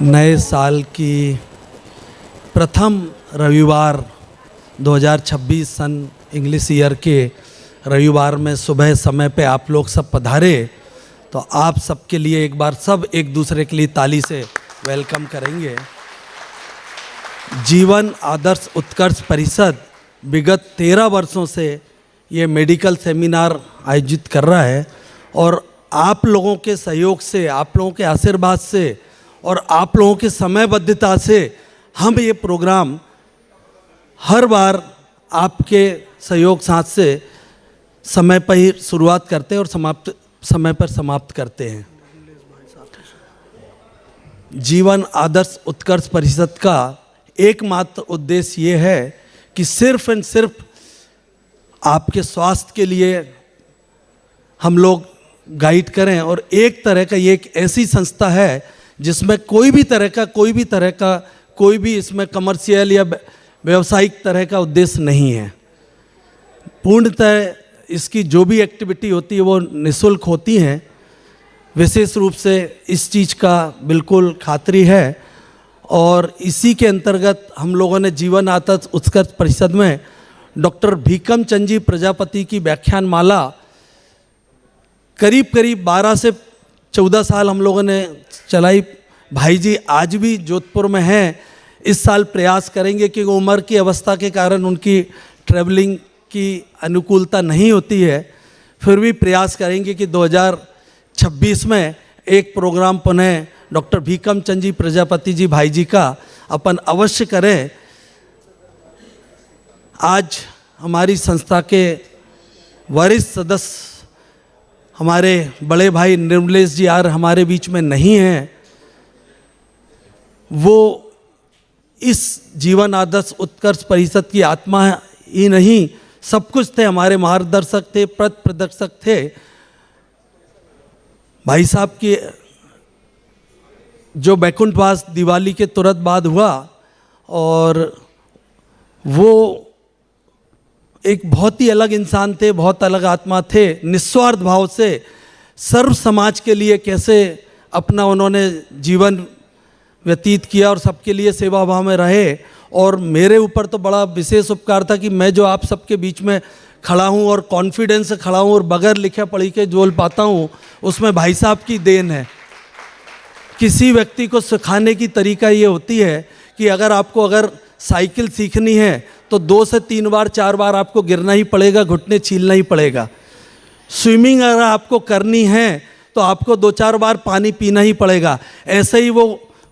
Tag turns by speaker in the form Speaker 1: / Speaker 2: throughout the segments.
Speaker 1: नए साल की प्रथम रविवार 2026 सन इंग्लिश ईयर के रविवार में सुबह समय पे आप लोग सब पधारे, तो आप सबके लिए एक बार सब एक दूसरे के लिए ताली से वेलकम करेंगे। जीवन आदर्श उत्कर्ष परिषद विगत 13 वर्षों से ये मेडिकल सेमिनार आयोजित कर रहा है और आप लोगों के सहयोग से, आप लोगों के आशीर्वाद से और आप लोगों की समयबद्धता से हम ये प्रोग्राम हर बार आपके सहयोग साथ से समय पर ही शुरुआत करते हैं और समय पर समाप्त करते हैं। जीवन आदर्श उत्कर्ष परिषद का एकमात्र उद्देश्य ये है कि सिर्फ एंड सिर्फ आपके स्वास्थ्य के लिए हम लोग गाइड करें और एक तरह का ये एक ऐसी संस्था है जिसमें कोई भी इसमें कमर्शियल या व्यावसायिक तरह का उद्देश्य नहीं है। पूर्णतः इसकी जो भी एक्टिविटी होती है वो निःशुल्क होती हैं। विशेष रूप से इस चीज़ का बिल्कुल खातिरी है और इसी के अंतर्गत हम लोगों ने जीवन आदर्श उत्कर्ष परिषद में डॉक्टर भीकम चंद जी प्रजापति की व्याख्यान माला करीब 12 से 14 साल हम लोगों ने चलाई। भाई जी आज भी जोधपुर में हैं। इस साल प्रयास करेंगे कि उम्र की अवस्था के कारण उनकी ट्रैवलिंग की अनुकूलता नहीं होती है, फिर भी प्रयास करेंगे कि 2026 में एक प्रोग्राम पुनः डॉक्टर भीकम चंद जी प्रजापति जी भाई जी का अपन अवश्य करें। आज हमारी संस्था के वरिष्ठ सदस्य हमारे बड़े भाई निर्मलेश जी यार हमारे बीच में नहीं हैं। वो इस जीवन आदर्श उत्कर्ष परिषद की आत्मा ही नहीं सब कुछ थे, हमारे मार्गदर्शक थे, पथ प्रदर्शक थे। भाई साहब की जो बैकुंठवास दिवाली के तुरंत बाद हुआ और वो एक बहुत ही अलग इंसान थे, बहुत अलग आत्मा थे। निस्वार्थ भाव से सर्व समाज के लिए कैसे अपना उन्होंने जीवन व्यतीत किया और सबके लिए सेवा भाव में रहे। और मेरे ऊपर तो बड़ा विशेष उपकार था कि मैं जो आप सबके बीच में खड़ा हूँ और कॉन्फिडेंस से खड़ा हूँ और बगैर लिखे पढ़ी के बोल पाता हूँ, उसमें भाई साहब की देन है। किसी व्यक्ति को सिखाने की तरीका ये होती है कि अगर साइकिल सीखनी है तो 2 से 3 बार 4 बार आपको गिरना ही पड़ेगा, घुटने छीलना ही पड़ेगा। स्विमिंग अगर आपको करनी है तो आपको 2-4 बार पानी पीना ही पड़ेगा। ऐसे ही वो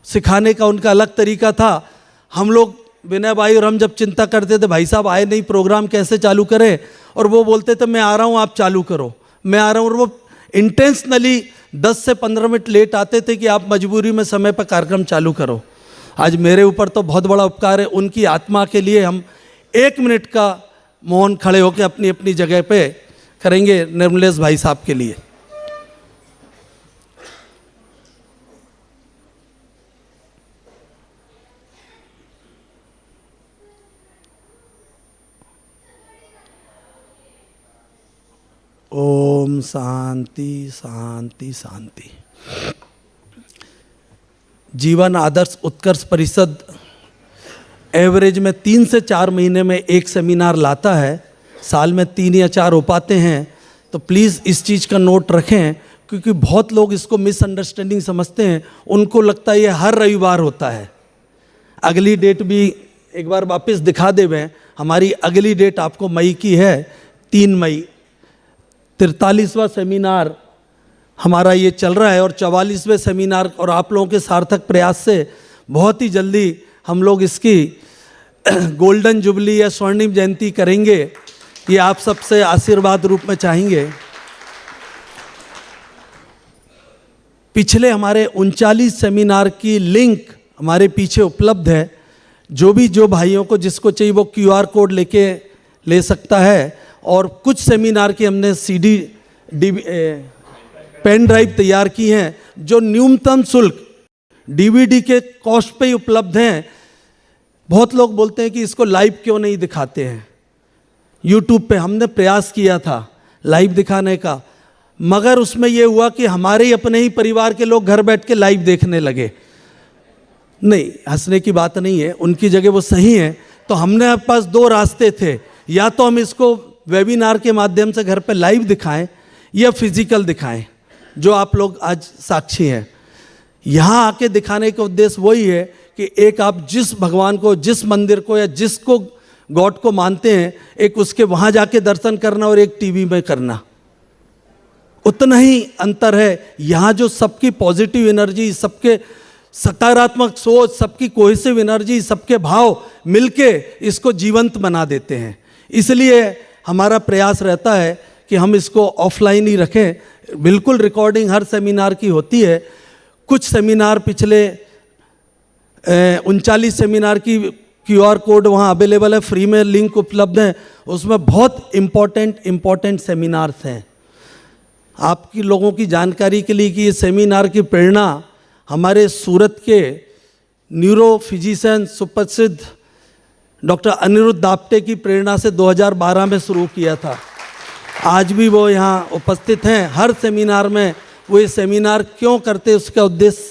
Speaker 1: सिखाने का उनका अलग तरीका था। हम लोग विनय भाई और हम जब चिंता करते थे भाई साहब आए नहीं, प्रोग्राम कैसे चालू करें, और वो बोलते थे मैं आ रहा हूँ आप चालू करो, मैं आ रहा हूँ। और वो इंटेंशनली 10 से 15 मिनट लेट आते थे कि आप मजबूरी में समय पर कार्यक्रम चालू करो। आज मेरे ऊपर तो बहुत बड़ा उपकार है। उनकी आत्मा के लिए हम 1 मिनट का मौन खड़े होकर अपनी अपनी जगह पे करेंगे निर्मलेश भाई साहब के लिए। ओम शांति शांति शांति। जीवन आदर्श उत्कर्ष परिषद एवरेज में 3 से 4 महीने में एक सेमिनार लाता है। साल में 3 या 4 हो पाते हैं। तो प्लीज़ इस चीज़ का नोट रखें क्योंकि बहुत लोग इसको मिसअंडरस्टैंडिंग समझते हैं। उनको लगता है ये हर रविवार होता है। अगली डेट भी एक बार वापस दिखा देवें। हमारी अगली डेट आपको मई की है, 3 मई। 43वां सेमिनार हमारा ये चल रहा है और 44वें सेमिनार और आप लोगों के सार्थक प्रयास से बहुत ही जल्दी हम लोग इसकी गोल्डन जुबली या स्वर्णिम जयंती करेंगे। ये आप सबसे आशीर्वाद रूप में चाहेंगे। पिछले हमारे 39 सेमिनार की लिंक हमारे पीछे उपलब्ध है। जो भाइयों को जिसको चाहिए वो QR कोड लेके ले सकता है। और कुछ सेमिनार की हमने CD पेन ड्राइव तैयार की हैं जो न्यूनतम शुल्क DVD के कॉस्ट पे ही उपलब्ध हैं। बहुत लोग बोलते हैं कि इसको लाइव क्यों नहीं दिखाते हैं YouTube पे। हमने प्रयास किया था लाइव दिखाने का, मगर उसमें यह हुआ कि हमारे ही अपने ही परिवार के लोग घर बैठ के लाइव देखने लगे। नहीं, हंसने की बात नहीं है, उनकी जगह वो सही है। तो हमने पास दो रास्ते थे, या तो हम इसको वेबिनार के माध्यम से घर पे लाइव दिखाएं या फिजिकल दिखाएं, जो आप लोग आज साक्षी हैं। यहाँ आके दिखाने का उद्देश्य वही है कि एक आप जिस भगवान को, जिस मंदिर को या जिसको गॉड को मानते हैं, एक उसके वहाँ जाके दर्शन करना और एक टीवी में करना, उतना ही अंतर है। यहाँ जो सबकी पॉजिटिव एनर्जी, सबके सकारात्मक सोच, सबकी कोहेसिव एनर्जी, सबके भाव मिलके इसको जीवंत बना देते हैं। इसलिए हमारा प्रयास रहता है कि हम इसको ऑफलाइन ही रखें। बिल्कुल रिकॉर्डिंग हर सेमिनार की होती है। कुछ सेमिनार पिछले 39 सेमिनार की QR कोड वहाँ अवेलेबल है, फ्री में लिंक उपलब्ध है। उसमें बहुत इम्पोर्टेंट सेमिनार्स हैं। आपकी लोगों की जानकारी के लिए कि ये सेमिनार की प्रेरणा हमारे सूरत के न्यूरो फिजिशियन सुप्रसिद्ध डॉक्टर अनिरुद्ध दाप्टे की प्रेरणा से 2012 में शुरू किया था। आज भी वो यहाँ उपस्थित हैं। हर सेमिनार में वो ये सेमिनार क्यों करते, उसका उद्देश्य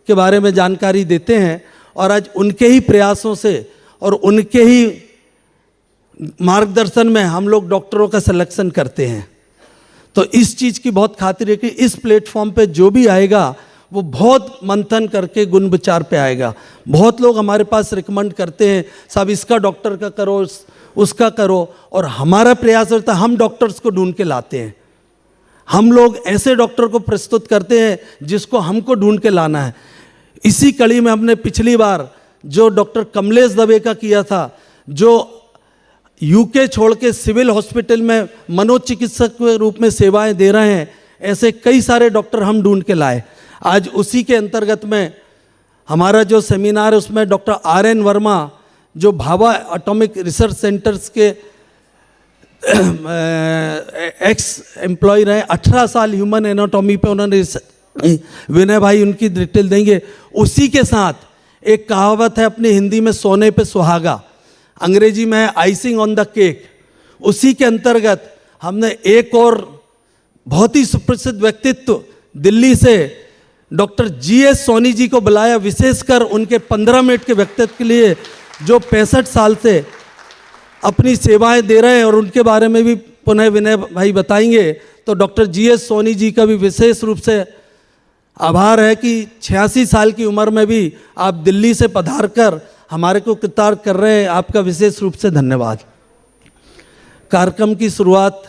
Speaker 1: के बारे में जानकारी देते हैं। और आज उनके ही प्रयासों से और उनके ही मार्गदर्शन में हम लोग डॉक्टरों का सिलेक्शन करते हैं। तो इस चीज़ की बहुत खातिर है कि इस प्लेटफॉर्म पे जो भी आएगा वो बहुत मंथन करके गुण विचार पे आएगा। बहुत लोग हमारे पास रिकमेंड करते हैं, साहब इसका डॉक्टर का करो, उसका करो, और हमारा प्रयास रहता है हम डॉक्टर्स को ढूंढ के लाते हैं। हम लोग ऐसे डॉक्टर को प्रस्तुत करते हैं जिसको हमको ढूंढ के लाना है। इसी कड़ी में हमने पिछली बार जो डॉक्टर कमलेश दवे का किया था, जो यूके छोड़ के सिविल हॉस्पिटल में मनोचिकित्सक के रूप में सेवाएं दे रहे हैं, ऐसे कई सारे डॉक्टर हम ढूंढ के लाए। आज उसी के अंतर्गत में हमारा जो सेमिनार है उसमें डॉक्टर RN वर्मा, जो भाभा एटॉमिक रिसर्च सेंटर्स के एक्स एम्प्लॉय रहे, 18 साल ह्यूमन एनाटॉमी पे उन्होंने, विनय भाई उनकी डिटेल देंगे। उसी के साथ एक कहावत है अपनी हिंदी में, सोने पे सुहागा, अंग्रेजी में है आइसिंग ऑन द केक। उसी के अंतर्गत हमने एक और बहुत ही सुप्रसिद्ध व्यक्तित्व दिल्ली से डॉक्टर GS सोनी जी को बुलाया, विशेषकर उनके 15 मिनट के व्यक्तित्व के लिए, जो 65 साल से अपनी सेवाएं दे रहे हैं, और उनके बारे में भी पुनः विनय भाई बताएंगे। तो डॉक्टर GS सोनी जी का भी विशेष रूप से आभार है कि 86 साल की उम्र में भी आप दिल्ली से पधार कर हमारे को कृतार्थ कर रहे हैं। आपका विशेष रूप से धन्यवाद। कार्यक्रम की शुरुआत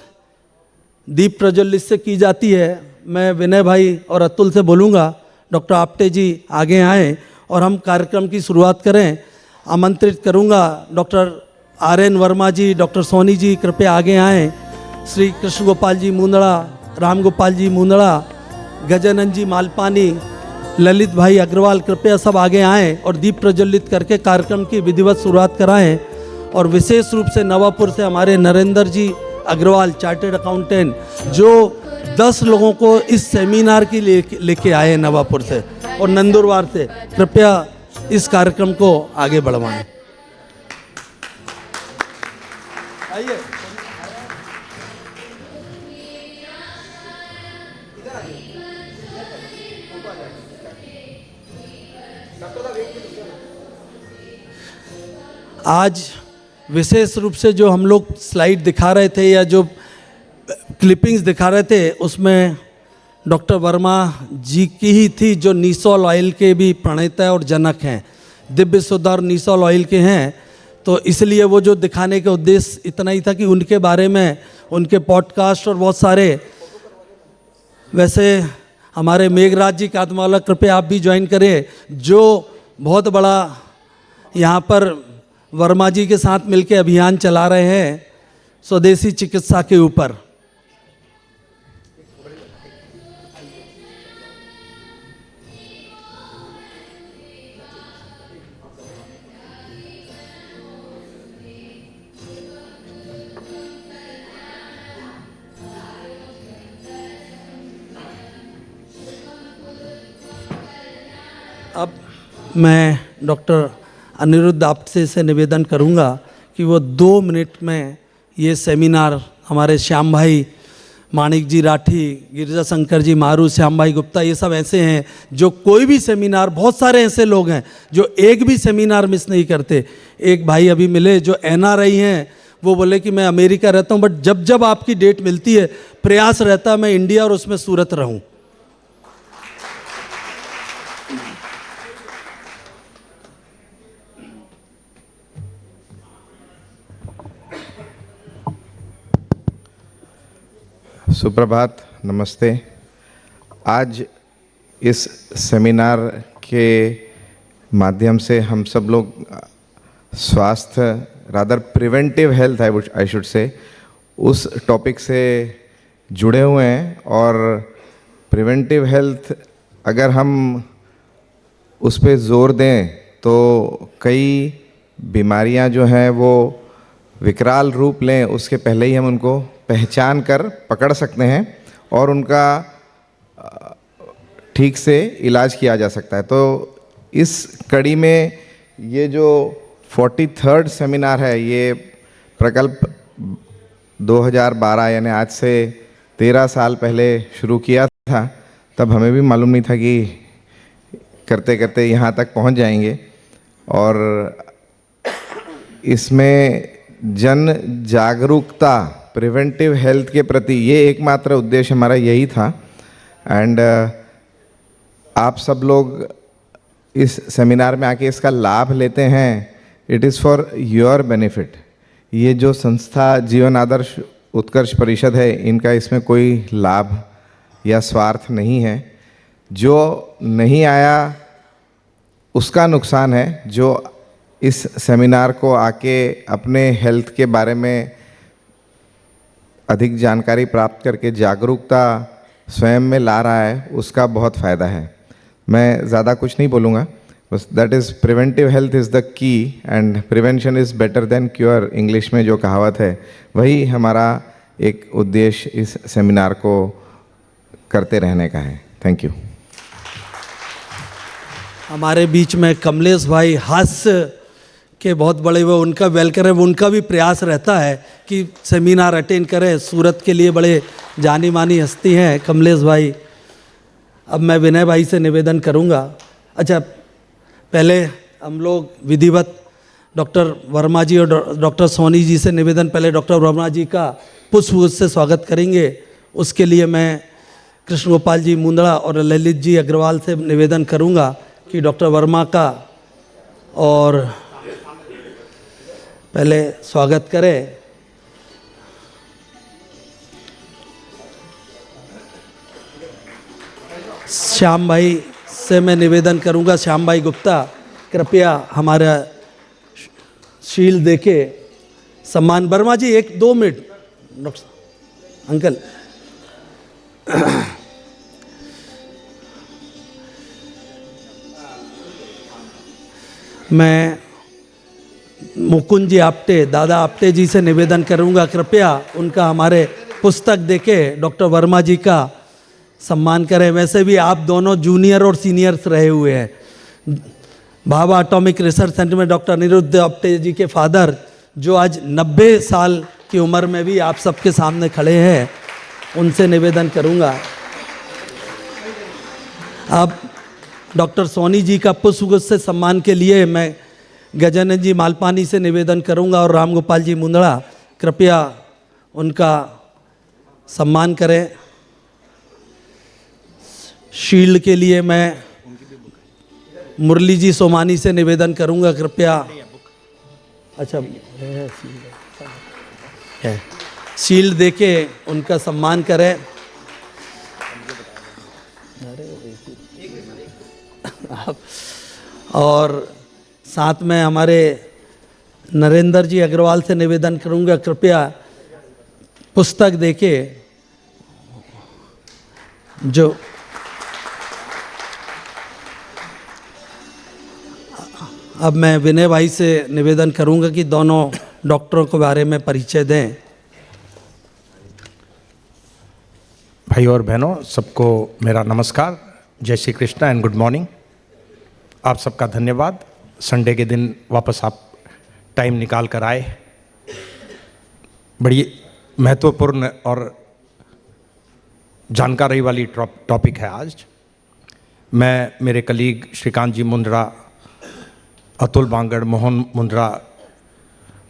Speaker 1: दीप प्रज्वलित से की जाती है। मैं विनय भाई और अतुल से बोलूँगा, डॉक्टर आप्टे जी आगे आएँ और हम कार्यक्रम की शुरुआत करें। आमंत्रित करूँगा डॉक्टर RN वर्मा जी, डॉक्टर सोनी जी कृपया आगे आएँ। श्री कृष्ण गोपाल जी मुंदड़ा, राम गोपाल जी मुंदड़ा, गजानंद जी मालपानी, ललित भाई अग्रवाल कृपया सब आगे आएँ और दीप प्रज्वलित करके कार्यक्रम की विधिवत शुरुआत कराएं। और विशेष रूप से नवापुर से हमारे नरेंद्र जी अग्रवाल, चार्टेड अकाउंटेंट, जो 10 लोगों को इस सेमिनार की लेके आए हैं नवापुर से और नंदुरबार से, कृपया इस कार्यक्रम को आगे बढ़वाएं। आइए। आज विशेष रूप से जो हम लोग स्लाइड दिखा रहे थे या जो क्लिपिंग्स दिखा रहे थे, उसमें डॉक्टर वर्मा जी की ही थी, जो नीसोल ऑयल के भी प्रणेता और जनक हैं, दिव्य सुधार नीसोल ऑयल के हैं। तो इसलिए वो जो दिखाने का उद्देश्य इतना ही था कि उनके बारे में, उनके पॉडकास्ट और बहुत सारे, वैसे हमारे मेघराज जी कादमाला कृपया आप भी ज्वाइन करें, जो बहुत बड़ा यहाँ पर वर्मा जी के साथ मिलकर अभियान चला रहे हैं स्वदेशी चिकित्सा के ऊपर। अब मैं डॉक्टर अनिरुद्ध दाप्टे से निवेदन करूंगा कि वो 2 मिनट में ये सेमिनार हमारे श्याम भाई माणिक जी राठी, गिरिजा शंकर जी मारू, श्याम भाई गुप्ता, ये सब ऐसे हैं जो कोई भी सेमिनार, बहुत सारे ऐसे लोग हैं जो एक भी सेमिनार मिस नहीं करते। एक भाई अभी मिले जो NRI हैं, वो बोले कि मैं अमेरिका रहता हूँ बट जब जब आपकी डेट मिलती है प्रयास रहता है मैं इंडिया और उसमें सूरत रहूँ।
Speaker 2: सुप्रभात, नमस्ते। आज इस सेमिनार के माध्यम से हम सब लोग स्वास्थ्य, rather preventive health I should say, उस टॉपिक से जुड़े हुए हैं। और प्रिवेंटिव हेल्थ अगर हम उस पर जोर दें तो कई बीमारियां जो हैं वो विकराल रूप लें उसके पहले ही हम उनको पहचान कर पकड़ सकते हैं और उनका ठीक से इलाज किया जा सकता है। तो इस कड़ी में ये जो 43rd सेमिनार है, ये प्रकल्प 2012 यानी आज से 13 साल पहले शुरू किया था। तब हमें भी मालूम नहीं था कि करते करते यहाँ तक पहुँच जाएंगे। और इसमें जन जागरूकता प्रिवेंटिव हेल्थ के प्रति, ये एकमात्र उद्देश्य हमारा यही था। एंड आप सब लोग इस सेमिनार में आके इसका लाभ लेते हैं, it is for your benefit. ये जो संस्था जीवन आदर्श उत्कर्ष परिषद है, इनका इसमें कोई लाभ या स्वार्थ नहीं है। जो नहीं आया उसका नुकसान है, जो इस सेमिनार को आके अपने हेल्थ के बारे में अधिक जानकारी प्राप्त करके जागरूकता स्वयं में ला रहा है, उसका बहुत फ़ायदा है। मैं ज़्यादा कुछ नहीं बोलूँगा, बस that is preventive health is the key and prevention is better than cure, English में जो कहावत है, वही हमारा एक उद्देश्य इस सेमिनार को करते रहने का है। Thank you.
Speaker 1: हमारे बीच में कमलेश भाई हास्य के बहुत बड़े, वो उनका वेलकम है, वो उनका भी प्रयास रहता है कि सेमिनार अटेंड करें। सूरत के लिए बड़े जानी मानी हस्ती हैं कमलेश भाई। अब मैं विनय भाई से निवेदन करूंगा। अच्छा, पहले हम लोग विधिवत डॉक्टर वर्मा जी और डॉक्टर सोनी जी से निवेदन, पहले डॉक्टर वर्मा जी का पुष्प से स्वागत करेंगे। उसके लिए मैं कृष्ण गोपाल जी मुंदड़ा और ललित जी अग्रवाल से निवेदन करूंगा कि डॉक्टर वर्मा का और पहले स्वागत करें। श्याम भाई से मैं निवेदन करूंगा, श्याम भाई गुप्ता कृपया हमारा शील्ड देके सम्मान। वर्मा जी 1-2 मिनट, डॉक्टर अंकल। मैं मुकुंद जी आपटे, दादा आपटे जी से निवेदन करूंगा, कृपया उनका हमारे पुस्तक देके डॉक्टर वर्मा जी का सम्मान करें। वैसे भी आप दोनों जूनियर और सीनियर्स रहे हुए हैं। भाभा एटॉमिक रिसर्च सेंटर में डॉक्टर अनिरुद्ध आपटे जी के फादर, जो आज 90 साल की उम्र में भी आप सबके सामने खड़े हैं, उनसे निवेदन करूंगा। अब डॉक्टर सोनी जी का पुष्पगुच्छ से सम्मान के लिए मैं गजानन जी मालपानी से निवेदन करूंगा और राम गोपाल जी मुंदड़ा, कृपया उनका सम्मान करें। शील्ड के लिए मैं मुरली जी सोमानी से निवेदन करूंगा, कृपया। अच्छा, है शील्ड देके उनका सम्मान करें। और साथ में हमारे नरेंद्र जी अग्रवाल से निवेदन करूंगा, कृपया पुस्तक देके जो अब मैं विनय भाई से निवेदन करूंगा कि दोनों डॉक्टरों के बारे में परिचय दें।
Speaker 3: भाई और बहनों, सबको मेरा नमस्कार, जय Shri Krishna and good morning. आप सबका धन्यवाद, संडे के दिन वापस आप टाइम निकाल कर आए। बड़ी महत्वपूर्ण और जानकारी वाली टॉपिक है आज। मैं मेरे कलीग श्रीकांत जी मुंद्रा, अतुल बांगड़, मोहन मुंद्रा,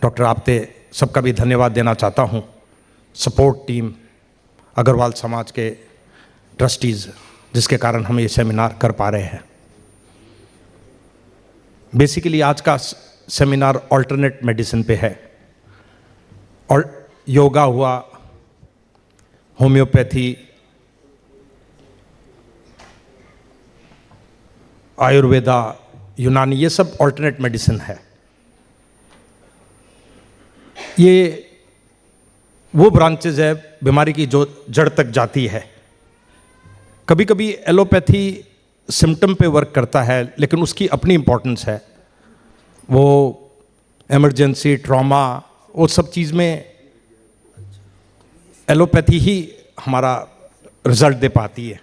Speaker 3: डॉक्टर आपते, सबका भी धन्यवाद देना चाहता हूँ। सपोर्ट टीम, अग्रवाल समाज के ट्रस्टीज़, जिसके कारण हम ये सेमिनार कर पा रहे हैं। बेसिकली आज का सेमिनार ऑल्टरनेट मेडिसिन पे है, और योगा हुआ, होम्योपैथी, आयुर्वेदा, यूनानी, ये सब ऑल्टरनेट मेडिसिन है। ये वो ब्रांचेज है बीमारी की जो जड़ तक जाती है। कभी कभी एलोपैथी सिम्टम पे वर्क करता है, लेकिन उसकी अपनी इम्पोर्टेंस है। वो इमरजेंसी, ट्रॉमा, वो सब चीज़ में एलोपैथी ही हमारा रिजल्ट दे पाती है।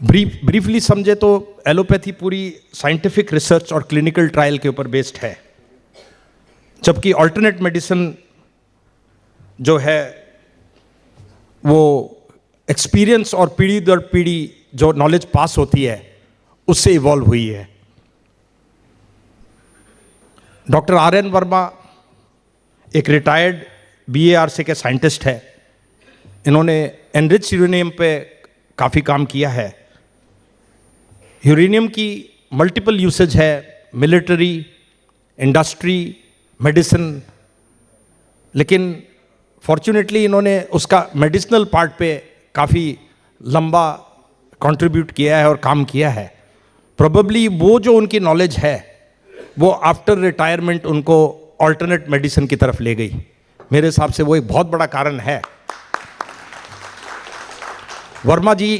Speaker 3: ब्रीफली समझे तो एलोपैथी पूरी साइंटिफिक रिसर्च और क्लिनिकल ट्रायल के ऊपर बेस्ड है, जबकि ऑल्टरनेट मेडिसिन जो है वो एक्सपीरियंस और पीढ़ी दर पीढ़ी जो नॉलेज पास होती है उससे इवॉल्व हुई है। Doctor RN. वर्मा एक रिटायर्ड BARC के साइंटिस्ट है। इन्होंने एनरिच यूरेनियम पे काफ़ी काम किया है। यूरेनियम की मल्टीपल यूसेज है, मिलिट्री, इंडस्ट्री, मेडिसिन, लेकिन फॉर्चुनेटली इन्होंने उसका मेडिसिनल पार्ट पे काफ़ी लंबा कंट्रीब्यूट किया है और काम किया है। प्रोबेबली वो जो उनकी नॉलेज है वो आफ्टर रिटायरमेंट उनको ऑल्टरनेट मेडिसिन की तरफ ले गई। मेरे हिसाब से वो एक बहुत बड़ा कारण है। वर्मा जी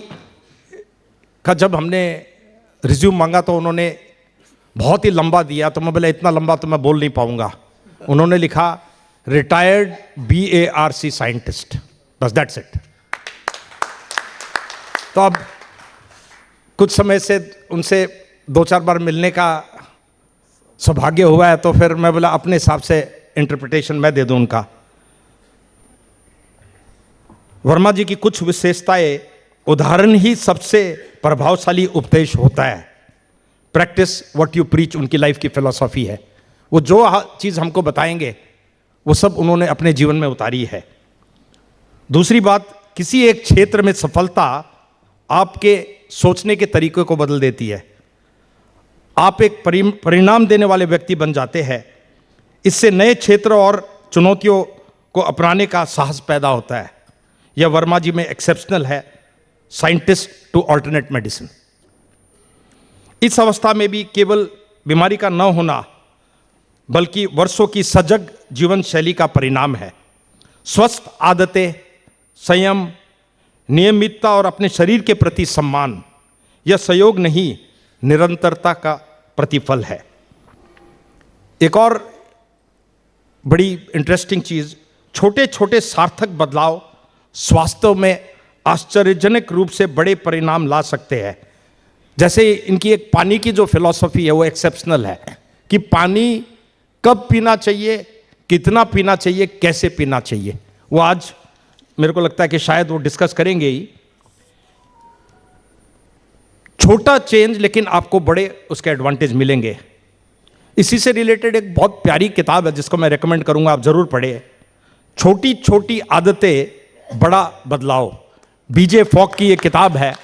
Speaker 3: का जब हमने रिज्यूम मांगा तो उन्होंने बहुत ही लंबा दिया, तो मैं बोला इतना लंबा तो मैं बोल नहीं पाऊंगा। उन्होंने लिखा रिटायर्ड BARC साइंटिस्ट, बस दैट्स इट। तो अब कुछ समय से उनसे 2-4 बार मिलने का सौभाग्य हुआ है, तो फिर मैं बोला अपने हिसाब से इंटरप्रिटेशन मैं दे दूं उनका। वर्मा जी की कुछ विशेषताएं, उदाहरण ही सबसे प्रभावशाली उपदेश होता है। प्रैक्टिस व्हाट यू प्रीच उनकी लाइफ की फिलॉसफी है। वो जो चीज़ हमको बताएंगे वो सब उन्होंने अपने जीवन में उतारी है। दूसरी बात, किसी एक क्षेत्र में सफलता आपके सोचने के तरीके को बदल देती है। आप एक परिणाम देने वाले व्यक्ति बन जाते हैं। इससे नए क्षेत्र और चुनौतियों को अपनाने का साहस पैदा होता है। यह वर्मा जी में एक्सेप्शनल है, साइंटिस्ट टू ऑल्टरनेट मेडिसिन। इस अवस्था में भी केवल बीमारी का न होना बल्कि वर्षों की सजग जीवन शैली का परिणाम है। स्वस्थ आदतें, संयम, नियमितता और अपने शरीर के प्रति सम्मान, यह सहयोग नहीं निरंतरता का प्रतिफल है। एक और बड़ी इंटरेस्टिंग चीज, छोटे छोटे सार्थक बदलाव स्वास्थ्य में आश्चर्यजनक रूप से बड़े परिणाम ला सकते हैं। जैसे इनकी एक पानी की जो फिलॉसफी है वो एक्सेप्शनल है कि पानी कब पीना चाहिए, कितना पीना चाहिए, कैसे पीना चाहिए। वो आज मेरे को लगता है कि शायद वो डिस्कस करेंगे ही। छोटा चेंज लेकिन आपको बड़े उसके एडवांटेज मिलेंगे। इसी से रिलेटेड एक बहुत प्यारी किताब है जिसको मैं रेकमेंड करूंगा, आप जरूर पढ़ें। छोटी छोटी आदतें बड़ा बदलाव, BJ फॉक की ये किताब है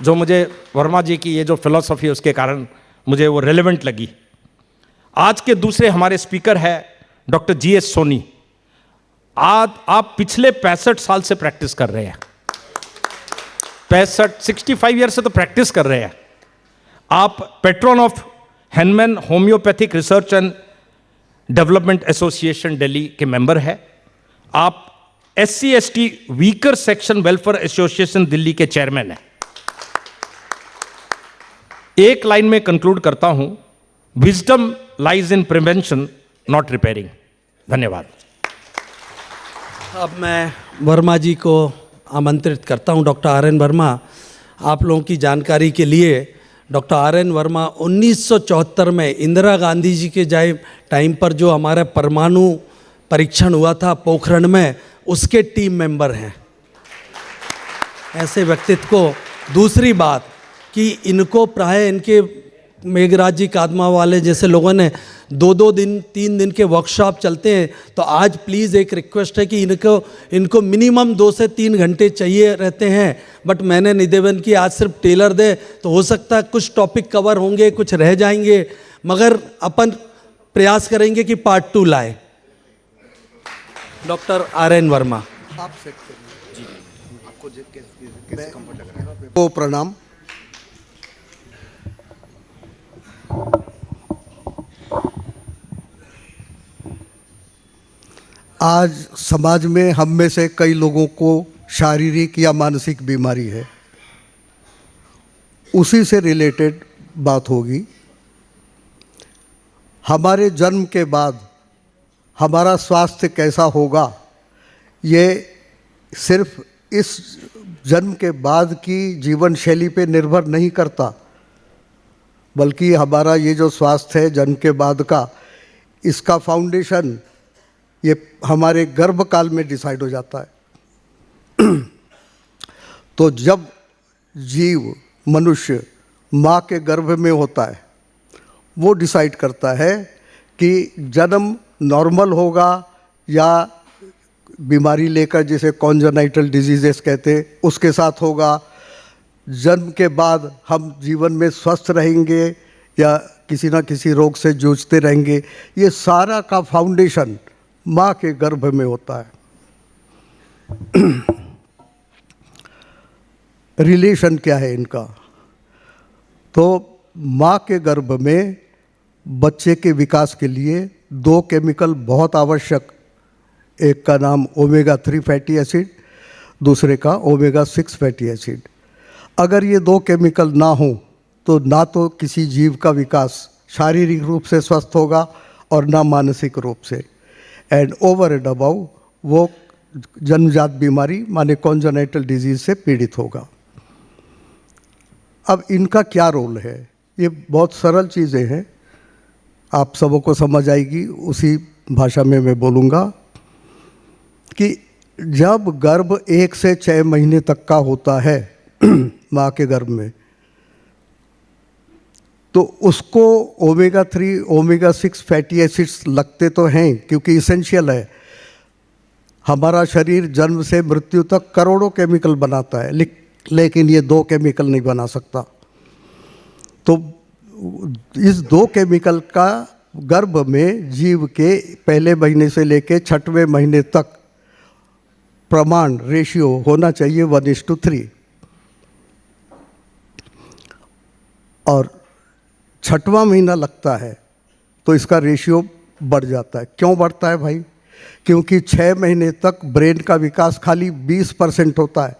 Speaker 3: जो मुझे वर्मा जी की ये जो फिलॉसफी है उसके कारण मुझे वो रेलेवेंट लगी। आज के दूसरे हमारे स्पीकर है डॉक्टर GS सोनी। आज आप पिछले 65 साल से प्रैक्टिस कर रहे हैं, 65 ईयर से तो प्रैक्टिस कर रहे हैं। आप patron of Hahnemann homoeopathic research and development association Delhi के मेंबर है। आप SC/ST weaker section welfare association Delhi के चेयरमैन हैं। एक लाइन में कंक्लूड करता हूं, wisdom lies in prevention not repairing. धन्यवाद।
Speaker 1: अब मैं वर्मा जी को आमंत्रित करता हूं। Doctor R.N. वर्मा, आप लोगों की जानकारी के लिए डॉक्टर R.N. वर्मा 1974 में इंदिरा गांधी जी के टाइम पर जो हमारा परमाणु परीक्षण हुआ था पोखरण में, उसके टीम मेंबर हैं। ऐसे व्यक्तित्व को। दूसरी बात कि इनको प्राय इनके मेघराज जी कादमा वाले जैसे लोगों ने 2-2 दिन 3 दिन के वर्कशॉप चलते हैं, तो आज प्लीज़ एक रिक्वेस्ट है कि इनको मिनिमम 2 से 3 घंटे चाहिए रहते हैं। बट मैंने निवेदन की आज सिर्फ टेलर दे, तो हो सकता है कुछ टॉपिक कवर होंगे, कुछ रह जाएंगे, मगर अपन प्रयास करेंगे कि पार्ट 2 लाए। Doctor RN Verma.
Speaker 4: को प्रणाम। आज समाज में हम में से कई लोगों को शारीरिक या मानसिक बीमारी है, उसी से रिलेटेड बात होगी। हमारे जन्म के बाद हमारा स्वास्थ्य कैसा होगा, ये सिर्फ इस जन्म के बाद की जीवन शैली पे निर्भर नहीं करता, बल्कि हमारा ये जो स्वास्थ्य है जन्म के बाद का, इसका फाउंडेशन ये हमारे गर्भकाल में डिसाइड हो जाता है। तो जब जीव मनुष्य माँ के गर्भ में होता है, वो डिसाइड करता है कि जन्म नॉर्मल होगा या बीमारी लेकर, जिसे कॉन्जेनाइटल डिजीजेस कहते हैं, उसके साथ होगा। जन्म के बाद हम जीवन में स्वस्थ रहेंगे या किसी ना किसी रोग से जूझते रहेंगे। ये सारा का फाउंडेशन माँ के गर्भ में होता है। रिलेशन क्या है इनका? तो माँ के गर्भ में बच्चे के विकास के लिए 2 केमिकल बहुत आवश्यक, एक का नाम ओमेगा 3 फैटी एसिड, दूसरे का ओमेगा 6 फैटी एसिड। अगर ये 2 केमिकल ना हो तो ना तो किसी जीव का विकास शारीरिक रूप से स्वस्थ होगा और ना मानसिक रूप से, एंड ओवर एंड अबाउ वो जन्मजात बीमारी माने कॉन्जेनाइटल डिजीज से पीड़ित होगा। अब इनका क्या रोल है? ये बहुत सरल चीज़ें हैं, आप सबों को समझ आएगी, उसी भाषा में मैं बोलूँगा कि जब गर्भ 1 से 6 महीने तक का होता है माँ के गर्भ में, तो उसको ओमेगा 3 ओमेगा 6 फैटी एसिड्स लगते तो हैं, क्योंकि इसेंशियल है। हमारा शरीर जन्म से मृत्यु तक करोड़ों केमिकल बनाता है, लेकिन ये 2 केमिकल नहीं बना सकता। तो इस 2 केमिकल का गर्भ में जीव के पहले महीने से लेकर 6वें महीने तक प्रमाण रेशियो होना चाहिए 1:3, और 6वां महीना लगता है तो इसका रेशियो बढ़ जाता है। क्यों बढ़ता है भाई? क्योंकि 6 महीने तक ब्रेन का विकास खाली 20% होता है,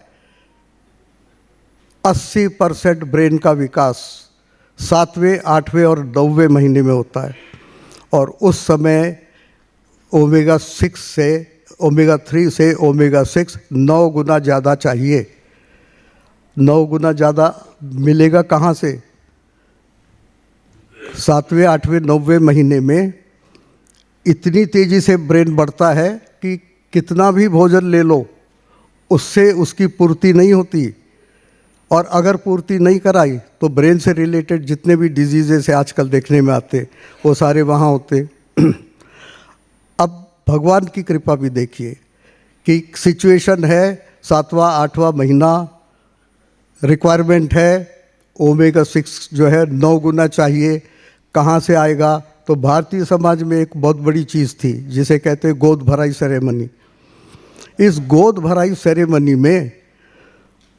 Speaker 4: 80% ब्रेन का विकास 7वें, 8वें और 9वें महीने में होता है। और उस समय ओमेगा 3 से ओमेगा 6 9 गुना ज़्यादा चाहिए। 9 गुना ज़्यादा मिलेगा कहाँ से? 7वें, 8वें, 9वें महीने में इतनी तेज़ी से ब्रेन बढ़ता है कि कितना भी भोजन ले लो उससे उसकी पूर्ति नहीं होती, और अगर पूर्ति नहीं कराई तो ब्रेन से रिलेटेड जितने भी डिजीजेस आजकल देखने में आते वो सारे वहाँ होते। अब भगवान की कृपा भी देखिए कि सिचुएशन है 7वां 8वां महीना, रिक्वायरमेंट है ओमेगा 6 जो है 9 गुना चाहिए। कहाँ से आएगा? तो भारतीय समाज में एक बहुत बड़ी चीज़ थी जिसे कहते हैं गोद भराई सेरेमनी। इस गोद भराई सेरेमनी में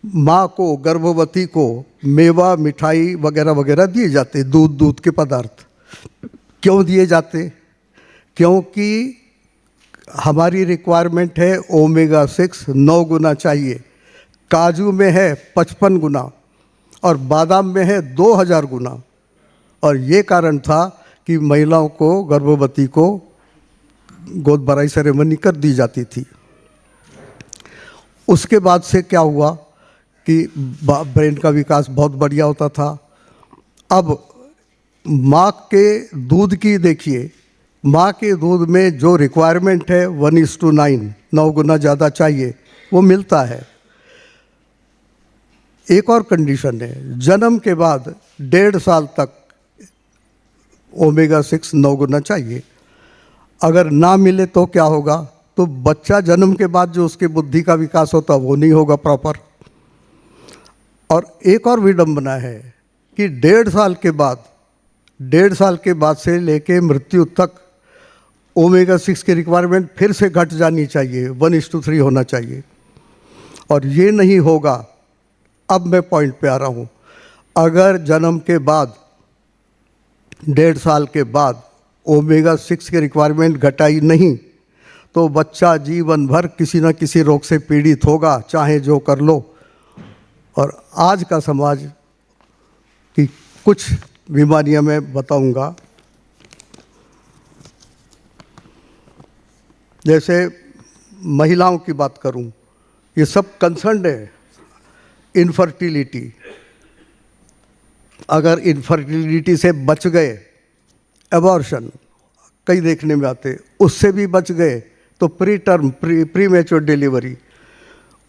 Speaker 4: माँ को, गर्भवती को मेवा, मिठाई वगैरह वगैरह दिए जाते, दूध के पदार्थ। क्यों दिए जाते? क्योंकि हमारी रिक्वायरमेंट है ओमेगा 6 9 गुना चाहिए, काजू में है 55 गुना और बादाम में है 2000 गुना। और ये कारण था कि महिलाओं को, गर्भवती को गोद भराई सेरेमनी कर दी जाती थी। उसके बाद से क्या हुआ कि ब्रेन का विकास बहुत बढ़िया होता था। अब माँ के दूध की देखिए, माँ के दूध में जो रिक्वायरमेंट है 1:9 9 गुना ज़्यादा चाहिए, वो मिलता है। एक और कंडीशन है, जन्म के बाद 1.5 साल तक ओमेगा 6 9 गुना चाहिए। अगर ना मिले तो क्या होगा? तो बच्चा जन्म के बाद जो उसकी बुद्धि का विकास होता वो नहीं होगा प्रॉपर। और एक और विडंबना है कि 1.5 साल के बाद से लेके मृत्यु तक ओमेगा 6 की रिक्वायरमेंट फिर से घट जानी चाहिए, 1:3 होना चाहिए। और ये नहीं होगा। अब मैं पॉइंट पे आ रहा हूँ। अगर जन्म के बाद 1.5 साल के बाद ओमेगा 6 की रिक्वायरमेंट घटाई नहीं तो बच्चा जीवन भर किसी न किसी रोग से पीड़ित होगा, चाहे जो कर लो। और आज का समाज की कुछ बीमारियां मैं बताऊंगा। जैसे महिलाओं की बात करूं, ये सब कंसर्न है। इनफर्टिलिटी, अगर इनफर्टिलिटी से बच गए, एबॉर्शन कई देखने में आते, उससे भी बच गए तो प्री मैच्योर डिलीवरी,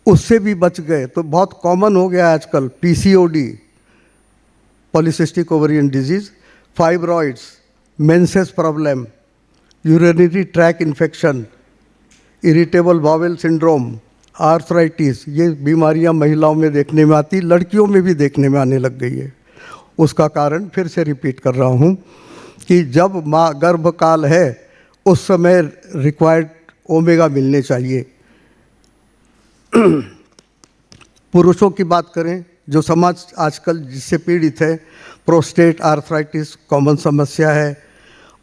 Speaker 4: उससे भी बच गए तो बहुत कॉमन हो गया आजकल PCOD, polycystic ovarian disease, fibroids, menses problem, urinary track infection, irritable bowel syndrome, arthritis, ये बीमारियां महिलाओं में देखने में आती, लड़कियों में भी देखने में आने लग गई है। उसका कारण फिर से रिपीट कर रहा हूँ कि जब माँ गर्भकाल है उस समय रिक्वायर्ड ओमेगा मिलने चाहिए। पुरुषों की बात करें, जो समाज आजकल जिससे पीड़ित है, प्रोस्टेट आर्थराइटिस कॉमन समस्या है।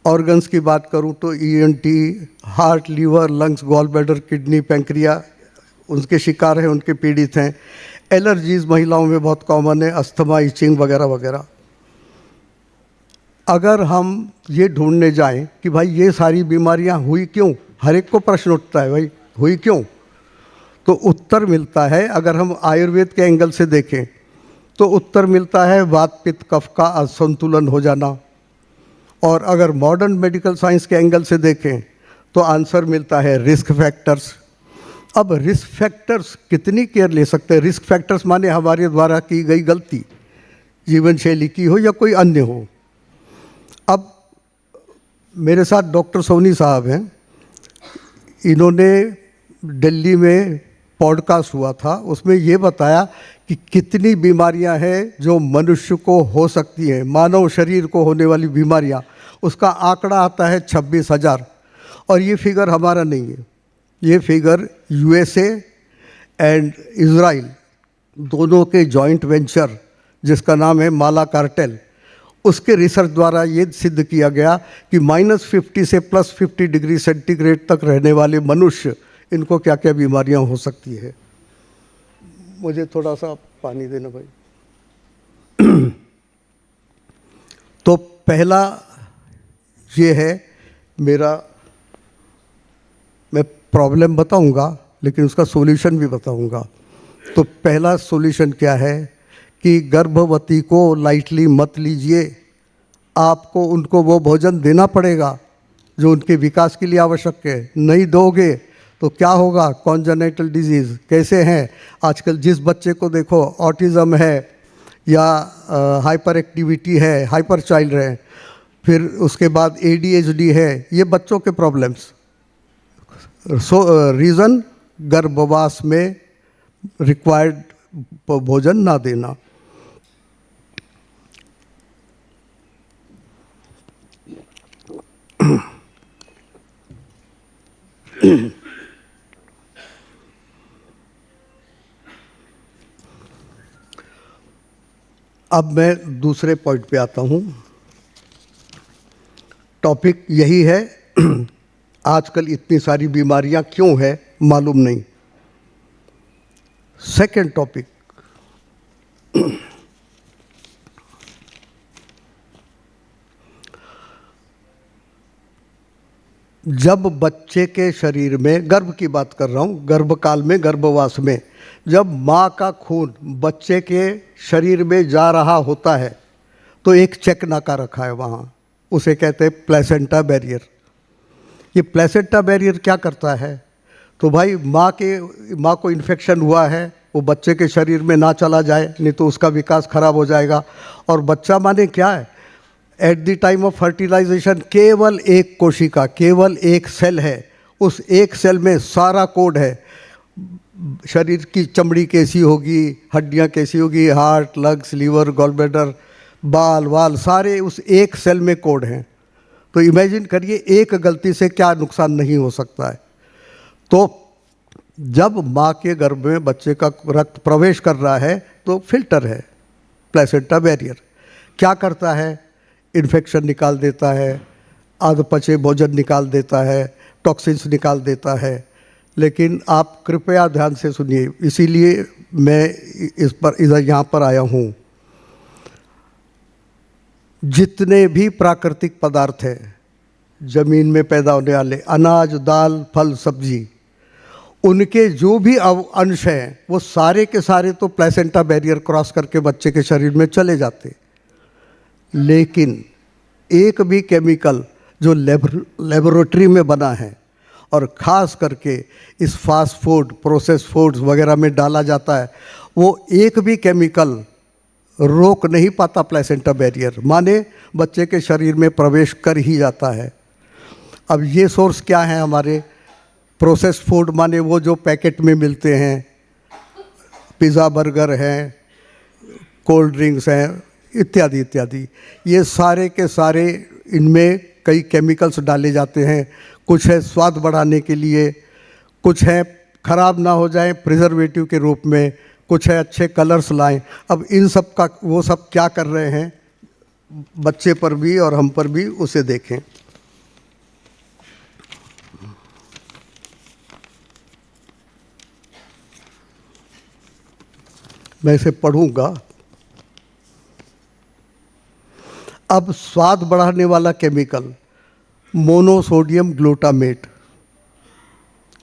Speaker 4: ऑर्गन्स की बात करूं तो ENT, heart, liver, lungs, gall bladder, kidney, pancreas उनके शिकार हैं, उनके पीड़ित हैं। एलर्जीज महिलाओं में बहुत कॉमन है, अस्थमा, इचिंग वगैरह वगैरह। अगर हम ये ढूंढने जाएं कि भाई ये सारी बीमारियां हुई क्यों, हर एक को प्रश्न उठता है भाई हुई क्यों, तो उत्तर मिलता है। अगर हम आयुर्वेद के एंगल से देखें तो उत्तर मिलता है वात पित्त कफ का असंतुलन हो जाना। और अगर मॉडर्न मेडिकल साइंस के एंगल से देखें तो आंसर मिलता है रिस्क फैक्टर्स। अब रिस्क फैक्टर्स कितनी केयर ले सकते हैं? रिस्क फैक्टर्स माने हमारे द्वारा की गई गलती, जीवन शैली की हो या कोई अन्य हो। अब मेरे साथ डॉक्टर सोनी साहब हैं, इन्होंने दिल्ली में पॉडकास्ट हुआ था, उसमें ये बताया कि कितनी बीमारियां हैं जो मनुष्य को हो सकती हैं, मानव शरीर को होने वाली बीमारियां। उसका आंकड़ा आता है 26,000। और ये फिगर हमारा नहीं है, ये फिगर यूएसए एंड इज़राइल दोनों के जॉइंट वेंचर जिसका नाम है माला कार्टेल, उसके रिसर्च द्वारा ये सिद्ध किया गया कि -50 से +50 डिग्री सेंटीग्रेड तक रहने वाले मनुष्य, इनको क्या क्या बीमारियां हो सकती है। मुझे थोड़ा सा पानी देना भाई। तो पहला ये है मेरा, मैं प्रॉब्लम बताऊंगा लेकिन उसका सॉल्यूशन भी बताऊंगा। तो पहला सॉल्यूशन क्या है कि गर्भवती को लाइटली मत लीजिए। आपको उनको वो भोजन देना पड़ेगा जो उनके विकास के लिए आवश्यक है। नहीं दोगे तो क्या होगा? कॉन्जेनिटल डिजीज़ कैसे हैं आजकल, जिस बच्चे को देखो ऑटिज़म है या हाइपर एक्टिविटी है, हाइपर चाइल्ड है, फिर उसके बाद ADHD है, ये बच्चों के प्रॉब्लम्स। रीज़न गर्भवास में रिक्वायर्ड भोजन ना देना। अब मैं दूसरे पॉइंट पे आता हूँ। टॉपिक यही है, आजकल इतनी सारी बीमारियां क्यों है मालूम नहीं। सेकंड टॉपिक, जब बच्चे के शरीर में, गर्भ की बात कर रहा हूँ, गर्भकाल में, गर्भवास में, जब माँ का खून बच्चे के शरीर में जा रहा होता है तो एक चेक नाका रखा है वहाँ, उसे कहते हैं प्लेसेंटा बैरियर। ये प्लेसेंटा बैरियर क्या करता है? तो भाई माँ को इन्फेक्शन हुआ है वो बच्चे के शरीर में ना चला जाए, नहीं तो उसका विकास खराब हो जाएगा। और बच्चा माने क्या है, at the time of fertilisation केवल एक कोशिका, केवल एक सेल है, उस एक सेल में सारा कोड है। शरीर की चमड़ी कैसी होगी, हड्डियाँ कैसी होगी, हार्ट, लंग्स, लीवर, गॉलब्लैडर, बाल वाल सारे उस एक सेल में कोड हैं। तो इमेजिन करिए एक गलती से क्या नुकसान नहीं हो सकता है। तो जब माँ के गर्भ में बच्चे का रक्त प्रवेश कर रहा है तो फिल्टर है, प्लेसेंटा बैरियर क्या करता है, इन्फेक्शन निकाल देता है, अधपचे भोजन निकाल देता है, टॉक्सिन्स निकाल देता है। लेकिन आप कृपया ध्यान से सुनिए, इसीलिए मैं इस पर इधर यहाँ पर आया हूँ। जितने भी प्राकृतिक पदार्थ हैं, ज़मीन में पैदा होने वाले अनाज, दाल, फल, सब्जी, उनके जो भी अंश हैं वो सारे के सारे तो प्लेसेंटा बैरियर क्रॉस करके बच्चे के शरीर में चले जाते। लेकिन एक भी केमिकल जो लेबोरेटरी में बना है और ख़ास करके इस फास्ट फूड, प्रोसेस फूड्स वगैरह में डाला जाता है, वो एक भी केमिकल रोक नहीं पाता प्लेसेंटा बैरियर, माने बच्चे के शरीर में प्रवेश कर ही जाता है। अब ये सोर्स क्या है हमारे प्रोसेस फूड, माने वो जो पैकेट में मिलते हैं, पिज़्ज़ा, बर्गर हैं, कोल्ड ड्रिंक्स हैं, इत्यादि इत्यादि, ये सारे के सारे इनमें कई केमिकल्स डाले जाते हैं। कुछ है स्वाद बढ़ाने के लिए, कुछ है ख़राब ना हो जाए प्रिजर्वेटिव के रूप में, कुछ है अच्छे कलर्स लाएं। अब इन सब का वो सब क्या कर रहे हैं बच्चे पर भी और हम पर भी, उसे देखें। मैं इसे पढ़ूंगा। अब स्वाद बढ़ाने वाला केमिकल मोनोसोडियम ग्लूटामेट,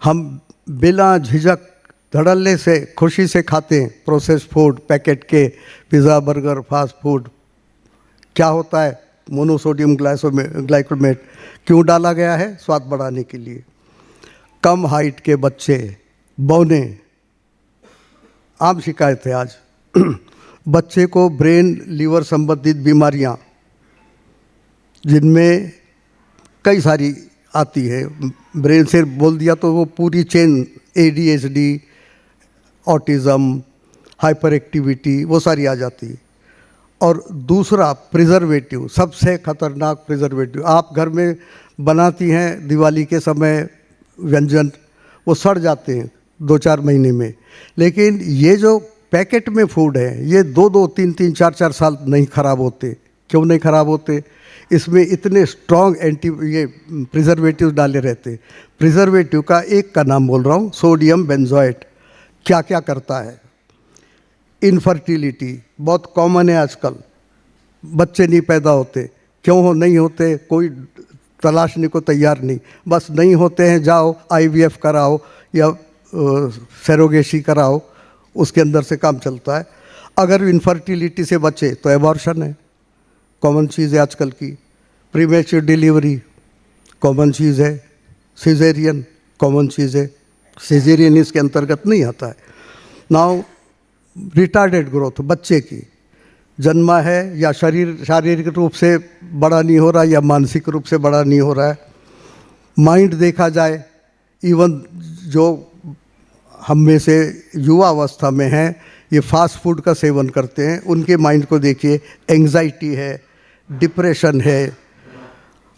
Speaker 4: हम बिना झिझक धड़ल्ले से खुशी से खाते हैं प्रोसेस फूड, पैकेट के पिज़्ज़ा, बर्गर, फास्ट फूड। क्या होता है, मोनोसोडियम ग्लाइकोमेट क्यों डाला गया है, स्वाद बढ़ाने के लिए। कम हाइट के बच्चे, बौने, आम शिकायत है आज। बच्चे को ब्रेन लीवर संबंधित बीमारियां, जिनमें कई सारी आती है, ब्रेन से बोल दिया तो वो पूरी chain, ADHD, autism, hyper activity, वो सारी आ जाती। और दूसरा प्रिजर्वेटिव, सबसे खतरनाक प्रिजर्वेटिव। आप घर में बनाती हैं दिवाली के समय व्यंजन, वो सड़ जाते हैं 2-4 महीने में। लेकिन ये जो पैकेट में फूड है, ये 2-2, 3-3, 4-4 साल नहीं ख़राब होते। क्यों नहीं ख़राब होते, इसमें इतने स्ट्रॉन्ग ये प्रिजर्वेटिव डाले रहते। प्रिजर्वेटिव का एक का नाम बोल रहा हूँ, सोडियम बेंजोएट। क्या क्या करता है, इनफर्टिलिटी बहुत कॉमन है आजकल, बच्चे नहीं पैदा होते। क्यों नहीं होते, कोई तलाशने को तैयार नहीं, बस नहीं होते हैं, जाओ IVF कराओ या सरोगेसी कराओ, उसके अंदर से काम चलता है। अगर इनफर्टिलिटी से बचे तो एबॉर्शन है, कॉमन चीज़ है आजकल की। प्रीमेच्योर डिलीवरी कॉमन चीज़ है, सिजेरियन कॉमन चीज़ है, सिजेरियन इसके अंतर्गत नहीं आता है। नाउ रिटार्डेड ग्रोथ, बच्चे की जन्मा है या शारीरिक रूप से बड़ा नहीं हो रहा या मानसिक रूप से बड़ा नहीं हो रहा है। माइंड देखा जाए, इवन जो हम में से युवा अवस्था में हैं, ये फास्ट फूड का सेवन करते हैं, उनके माइंड को देखिए, एंग्जाइटी है, डिप्रेशन है,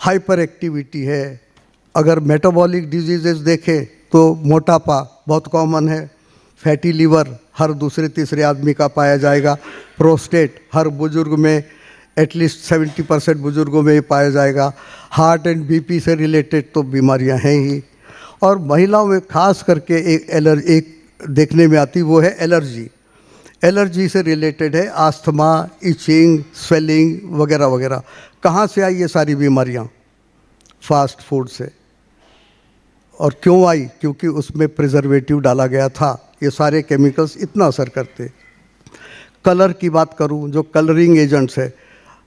Speaker 4: हाइपर एक्टिविटी है। अगर मेटाबॉलिक डिजीजेस देखें तो मोटापा बहुत कॉमन है, फैटी लीवर हर दूसरे तीसरे आदमी का पाया जाएगा, प्रोस्टेट हर बुजुर्ग में एटलीस्ट 70% बुजुर्गों में पाया जाएगा, हार्ट एंड BP से रिलेटेड तो बीमारियां हैं ही। और महिलाओं में खास करके एक देखने में आती, वो है एलर्जी। एलर्जी से रिलेटेड है आस्थमा, इचिंग, स्वेलिंग वगैरह वगैरह। कहाँ से आई ये सारी बीमारियाँ, फास्ट फूड से। और क्यों आई, क्योंकि उसमें प्रिजर्वेटिव डाला गया था। ये सारे केमिकल्स इतना असर करते। कलर की बात करूं, जो कलरिंग एजेंट्स है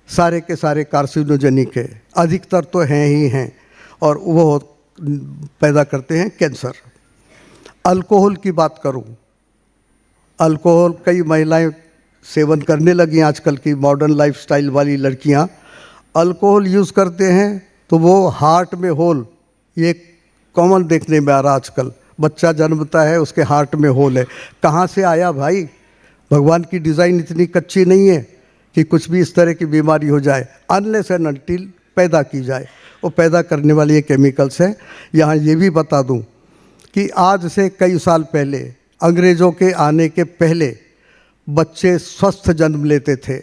Speaker 4: सारे के सारे कार्सिनोजेनिक है, अधिकतर तो हैं ही हैं, और वो पैदा करते हैं कैंसर। अल्कोहल की बात करूं, अल्कोहल कई महिलाएं सेवन करने लगी हैं, आजकल की मॉडर्न लाइफस्टाइल वाली लड़कियां अल्कोहल यूज़ करते हैं तो वो हार्ट में होल, ये कॉमन देखने में आ रहा आजकल। बच्चा जन्मता है उसके हार्ट में होल है, कहाँ से आया भाई? भगवान की डिज़ाइन इतनी कच्ची नहीं है कि कुछ भी इस तरह की बीमारी हो जाए, अनलेस एंड अनटिल पैदा की जाए। वो पैदा करने वाले ये केमिकल्स हैं। यहाँ ये भी बता दूँ कि आज से कई साल पहले, अंग्रेज़ों के आने के पहले बच्चे स्वस्थ जन्म लेते थे।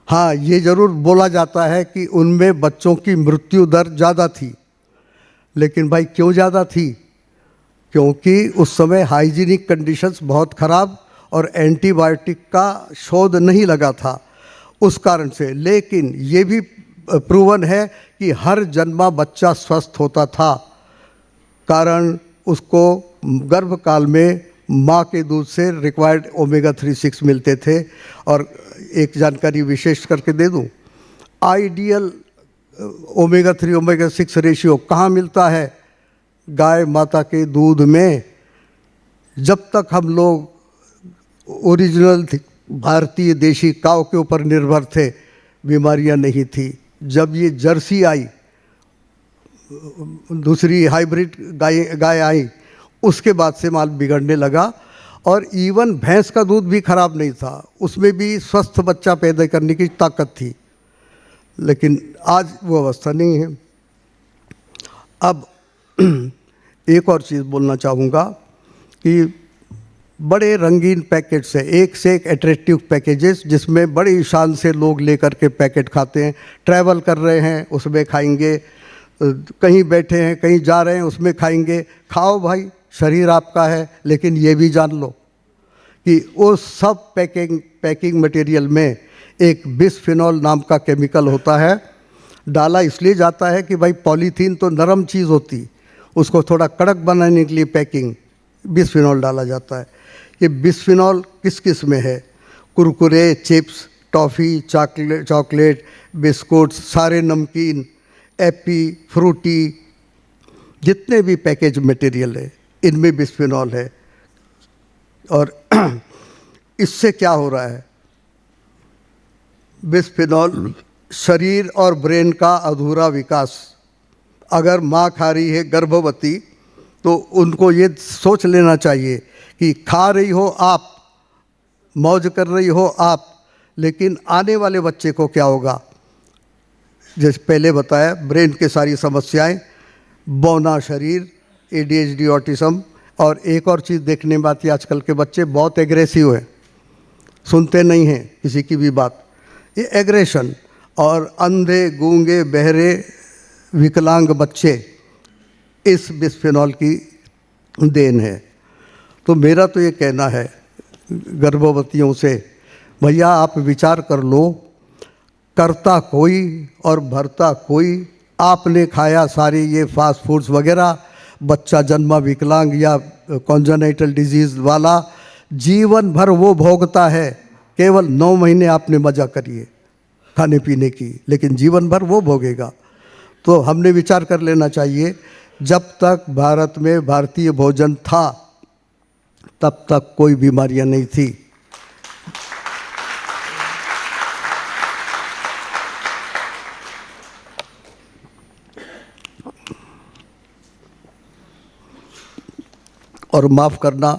Speaker 4: हाँ, ये ज़रूर बोला जाता है कि उनमें बच्चों की मृत्यु दर ज़्यादा थी, लेकिन भाई क्यों ज़्यादा थी? क्योंकि उस समय हाइजीनिक कंडीशंस बहुत ख़राब और एंटीबायोटिक का शोध नहीं लगा था, उस कारण से। लेकिन ये भी प्रूवन है कि हर जन्मा बच्चा स्वस्थ होता था, कारण उसको गर्भकाल में माँ के दूध से रिक्वायर्ड ओमेगा 3-6 मिलते थे। और एक जानकारी विशेष करके दे दूँ, आइडियल ओमेगा 3 ओमेगा 6 रेशियो कहाँ मिलता है? गाय माता के दूध में। जब तक हम लोग ओरिजिनल भारतीय देशी काव के ऊपर निर्भर थे, बीमारियां नहीं थी। जब ये जर्सी आई, दूसरी हाइब्रिड गाय आई, उसके बाद से माल बिगड़ने लगा। और इवन भैंस का दूध भी खराब नहीं था, उसमें भी स्वस्थ बच्चा पैदा करने की ताकत थी, लेकिन आज वो अवस्था नहीं है। अब एक और चीज़ बोलना चाहूँगा कि बड़े रंगीन पैकेट्स हैं, एक से एक एट्रैक्टिव पैकेजेस, जिसमें बड़ी शान से लोग लेकर के पैकेट खाते हैं। ट्रैवल कर रहे हैं उसमें खाएंगे, कहीं बैठे हैं कहीं जा रहे हैं उसमें खाएंगे। खाओ भाई, शरीर आपका है, लेकिन ये भी जान लो कि वो सब पैकिंग मटेरियल में एक बिस्फिनॉल नाम का केमिकल होता है। डाला इसलिए जाता है कि भाई पॉलीथीन तो नरम चीज़ होती, उसको थोड़ा कड़क बनाने के लिए पैकिंग बिस्फिनॉल डाला जाता है। ये बिस्फिनॉल किस किस में है? Kurkure, chips, toffee, chocolate, biscuits, सारे नमकीन, एप्पी, फ्रूटी, जितने भी पैकेज मटेरियल है इनमें बिस्फिनॉल है। और इससे क्या हो रहा है? बिस्फिनॉल शरीर और ब्रेन का अधूरा विकास। अगर माँ खा रही है गर्भवती, तो उनको ये सोच लेना चाहिए कि खा रही हो आप, मौज कर रही हो आप, लेकिन आने वाले बच्चे को क्या होगा? जैसे पहले बताया, ब्रेन के सारी समस्याएं, बौना शरीर, ADHD, ऑटिज्म। और एक और चीज़ देखने में आती है, आजकल के बच्चे बहुत एग्रेसिव हैं, सुनते नहीं हैं किसी की भी बात। ये एग्रेशन और अंधे, गूंगे, बहरे, विकलांग बच्चे इस बिस्फिनॉल की देन है। तो मेरा तो ये कहना है गर्भवतियों से, भैया आप विचार कर लो, करता कोई और भरता कोई। आपने खाया सारी ये फास्ट फूड्स वगैरह, बच्चा जन्मा विकलांग या कॉन्जेनिटल डिजीज़ वाला, जीवन भर वो भोगता है। केवल 9 महीने आपने मज़ा करिए खाने पीने की, लेकिन जीवन भर वो भोगेगा। तो हमने विचार कर लेना चाहिए, जब तक भारत में भारतीय भोजन था तब तक कोई बीमारियां नहीं थी। और माफ़ करना,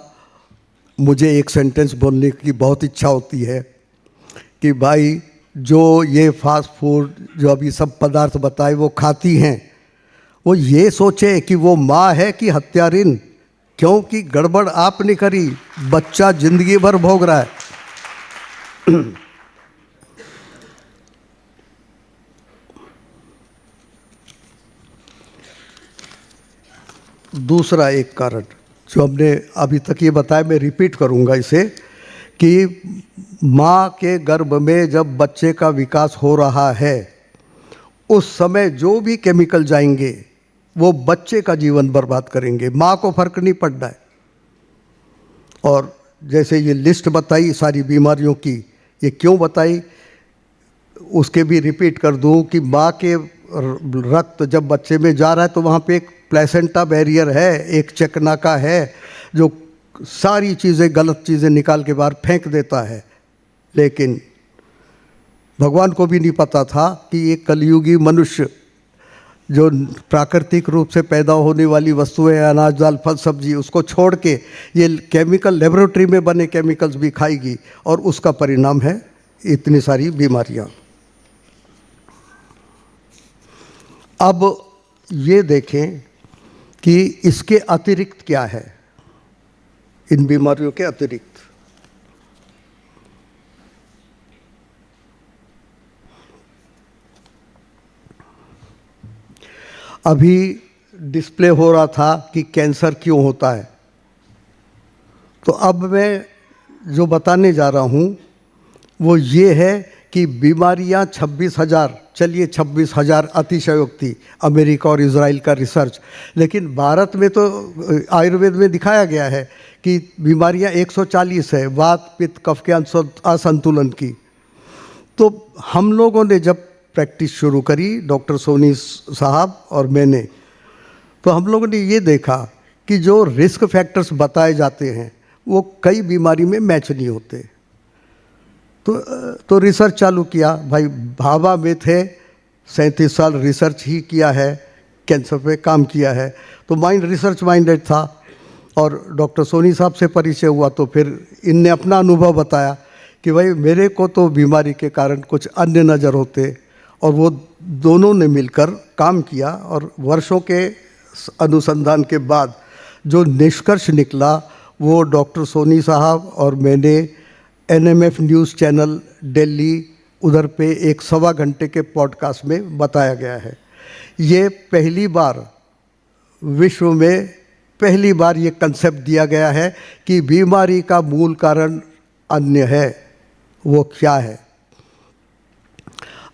Speaker 4: मुझे एक सेंटेंस बोलने की बहुत इच्छा होती है कि भाई जो ये फास्ट फूड, जो अभी सब पदार्थ बताए वो खाती हैं, वो ये सोचे कि वो माँ है कि हत्यारिन, क्योंकि गड़बड़ आपने करी, बच्चा जिंदगी भर भोग रहा है। दूसरा एक कारण जो हमने अभी तक ये बताया, मैं रिपीट करूँगा इसे, कि माँ के गर्भ में जब बच्चे का विकास हो रहा है, उस समय जो भी केमिकल जाएंगे वो बच्चे का जीवन बर्बाद करेंगे, माँ को फर्क नहीं पड़ रहा है। और जैसे ये लिस्ट बताई सारी बीमारियों की, ये क्यों बताई उसके भी रिपीट कर दूं कि माँ के रक्त जब बच्चे में जा रहा है तो वहाँ पे एक प्लेसेंटा बैरियर है, एक चेकनाका है जो सारी चीज़ें, गलत चीज़ें निकाल के बाहर फेंक देता है। लेकिन भगवान को भी नहीं पता था कि ये कलयुगी मनुष्य जो प्राकृतिक रूप से पैदा होने वाली वस्तुएं, अनाज दाल फल सब्जी, उसको छोड़ के ये केमिकल, लेबोरेटरी में बने केमिकल्स भी खाएगी और उसका परिणाम है इतनी सारी बीमारियां। अब ये देखें कि इसके अतिरिक्त क्या है, इन बीमारियों के अतिरिक्त। अभी डिस्प्ले हो रहा था कि कैंसर क्यों होता है, तो अब मैं जो बताने जा रहा हूँ वो ये है कि बीमारियाँ 26,000, चलिए 26,000 अतिशयोक्ति, अमेरिका और इजराइल का रिसर्च, लेकिन भारत में तो आयुर्वेद में दिखाया गया है कि बीमारियाँ 140 है, वात पित्त कफ के असंतुलन की। तो हम लोगों ने जब प्रैक्टिस शुरू करी, डॉक्टर सोनी साहब और मैंने, तो हम लोगों ने ये देखा कि जो रिस्क फैक्टर्स बताए जाते हैं वो कई बीमारी में मैच नहीं होते। तो रिसर्च चालू किया। भाई भाभा में थे, 37 साल रिसर्च ही किया है, कैंसर पे काम किया है, तो माइंड रिसर्च माइंडेड था। और डॉक्टर सोनी साहब से परिचय हुआ तो फिर इनने अपना अनुभव बताया कि भाई मेरे को तो बीमारी के कारण कुछ अन्य नज़र होते, और वो दोनों ने मिलकर काम किया और वर्षों के अनुसंधान के बाद जो निष्कर्ष निकला वो डॉक्टर सोनी साहब और मैंने NMF न्यूज़ चैनल दिल्ली उधर पे एक 1.25 घंटे के पॉडकास्ट में बताया गया है। ये पहली बार विश्व में पहली बार ये कंसेप्ट दिया गया है कि बीमारी का मूल कारण अन्य है। वो क्या है?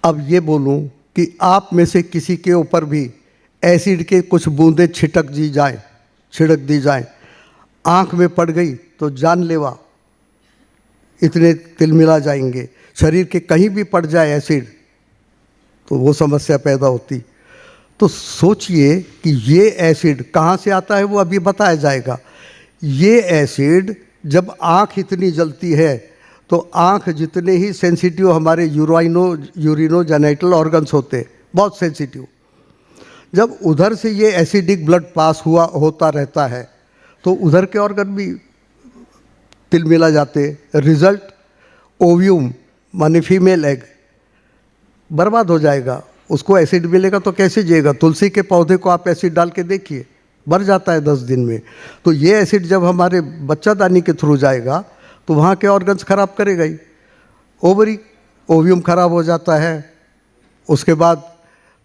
Speaker 4: अब ये बोलूं कि आप में से किसी के ऊपर भी एसिड के कुछ बूंदें छिड़क दी जाए, आँख में पड़ गई तो जानलेवा, इतने तिलमिला जाएंगे। शरीर के कहीं भी पड़ जाए एसिड तो वो समस्या पैदा होती। तो सोचिए कि ये एसिड कहाँ से आता है, वो अभी बताया जाएगा। ये एसिड जब आँख इतनी जलती है तो आँख जितने ही सेंसिटिव हमारे यूरिनो जेनिटल ऑर्गन्स होते, बहुत सेंसिटिव, जब उधर से ये एसिडिक ब्लड पास होता रहता है तो उधर के ऑर्गन भी तिलमिला जाते। रिजल्ट, ओव्यूम माने फीमेल एग बर्बाद हो जाएगा। उसको एसिड मिलेगा तो कैसे जिएगा? तुलसी के पौधे को आप एसिड डाल के देखिए, मर जाता है 10 दिन में। तो ये एसिड जब हमारे बच्चादानी के थ्रू जाएगा तो वहाँ के ऑर्गन्स खराब करेगा ही। ओवरी, ओव्यूम खराब हो जाता है। उसके बाद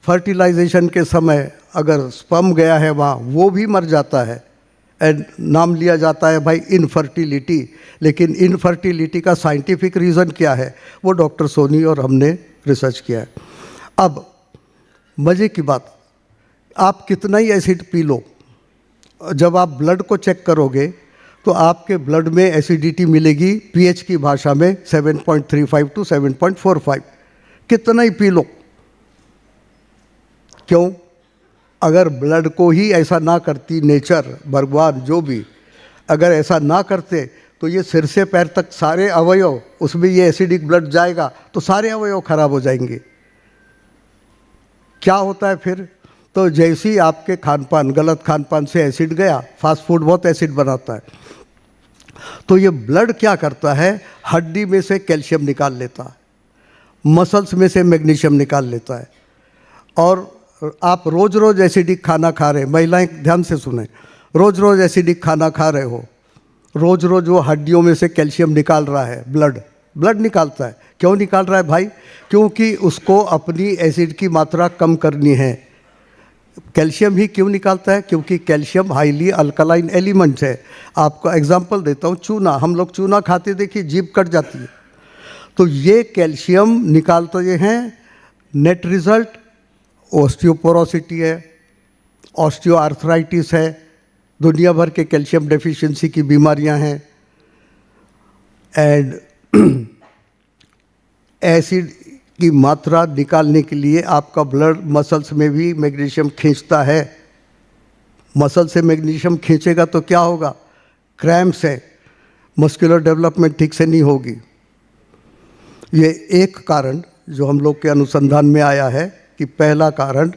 Speaker 4: फर्टिलाइजेशन के समय अगर स्पर्म गया है वहाँ, वो भी मर जाता है। एंड नाम लिया जाता है भाई इनफर्टिलिटी। लेकिन इनफर्टिलिटी का साइंटिफिक रीज़न क्या है, वो डॉक्टर सोनी और हमने रिसर्च किया है। अब मज़े की बात, आप कितना ही एसिड पी लो, जब आप ब्लड को चेक करोगे तो आपके ब्लड में एसिडिटी मिलेगी पीएच की भाषा में 7.35 टू 7.45। कितना ही पी लो। क्यों? अगर ब्लड को ही ऐसा ना करती नेचर, भगवान जो भी अगर ऐसा ना करते तो ये सिर से पैर तक सारे अवयव, उसमें ये एसिडिक ब्लड जाएगा तो सारे अवयव खराब हो जाएंगे। क्या होता है फिर? तो जैसे ही आपके खानपान, गलत खानपान से एसिड गया, फास्ट फूड बहुत एसिड बनाता है, तो ये ब्लड क्या करता है, हड्डी में से कैल्शियम निकाल लेता है, मसल्स में से मैग्नीशियम निकाल लेता है। और आप रोज़ रोज़ एसिडिक खाना खा रहे, महिलाएं ध्यान से सुने, रोज़ रोज़ एसिडिक खाना खा रहे हो, रोज़ रोज़ वो हड्डियों में से कैल्शियम निकाल रहा है, ब्लड निकालता है। क्यों निकाल रहा है भाई? क्योंकि उसको अपनी एसिड की मात्रा कम करनी है। कैल्शियम ही क्यों निकालता है? क्योंकि कैल्शियम हाईली अल्कलाइन एलिमेंट है। आपको एग्जांपल देता हूँ, चूना, हम लोग चूना खाते देखिए जीभ कट जाती है। तो ये कैल्शियम निकालते हैं। नेट रिजल्ट ऑस्टियोपोरोसिटी है, ऑस्टियोआर्थराइटिस है, दुनिया भर के कैल्शियम डेफिशिएंसी की बीमारियां हैं। एंड एसिड की मात्रा निकालने के लिए आपका ब्लड मसल्स में भी मैग्नीशियम खींचता है। मसल से मैग्नीशियम खींचेगा तो क्या होगा? क्रैम्प्स हैं, मस्कुलर डेवलपमेंट ठीक से नहीं होगी। ये एक कारण जो हम लोग के अनुसंधान में आया है कि पहला कारण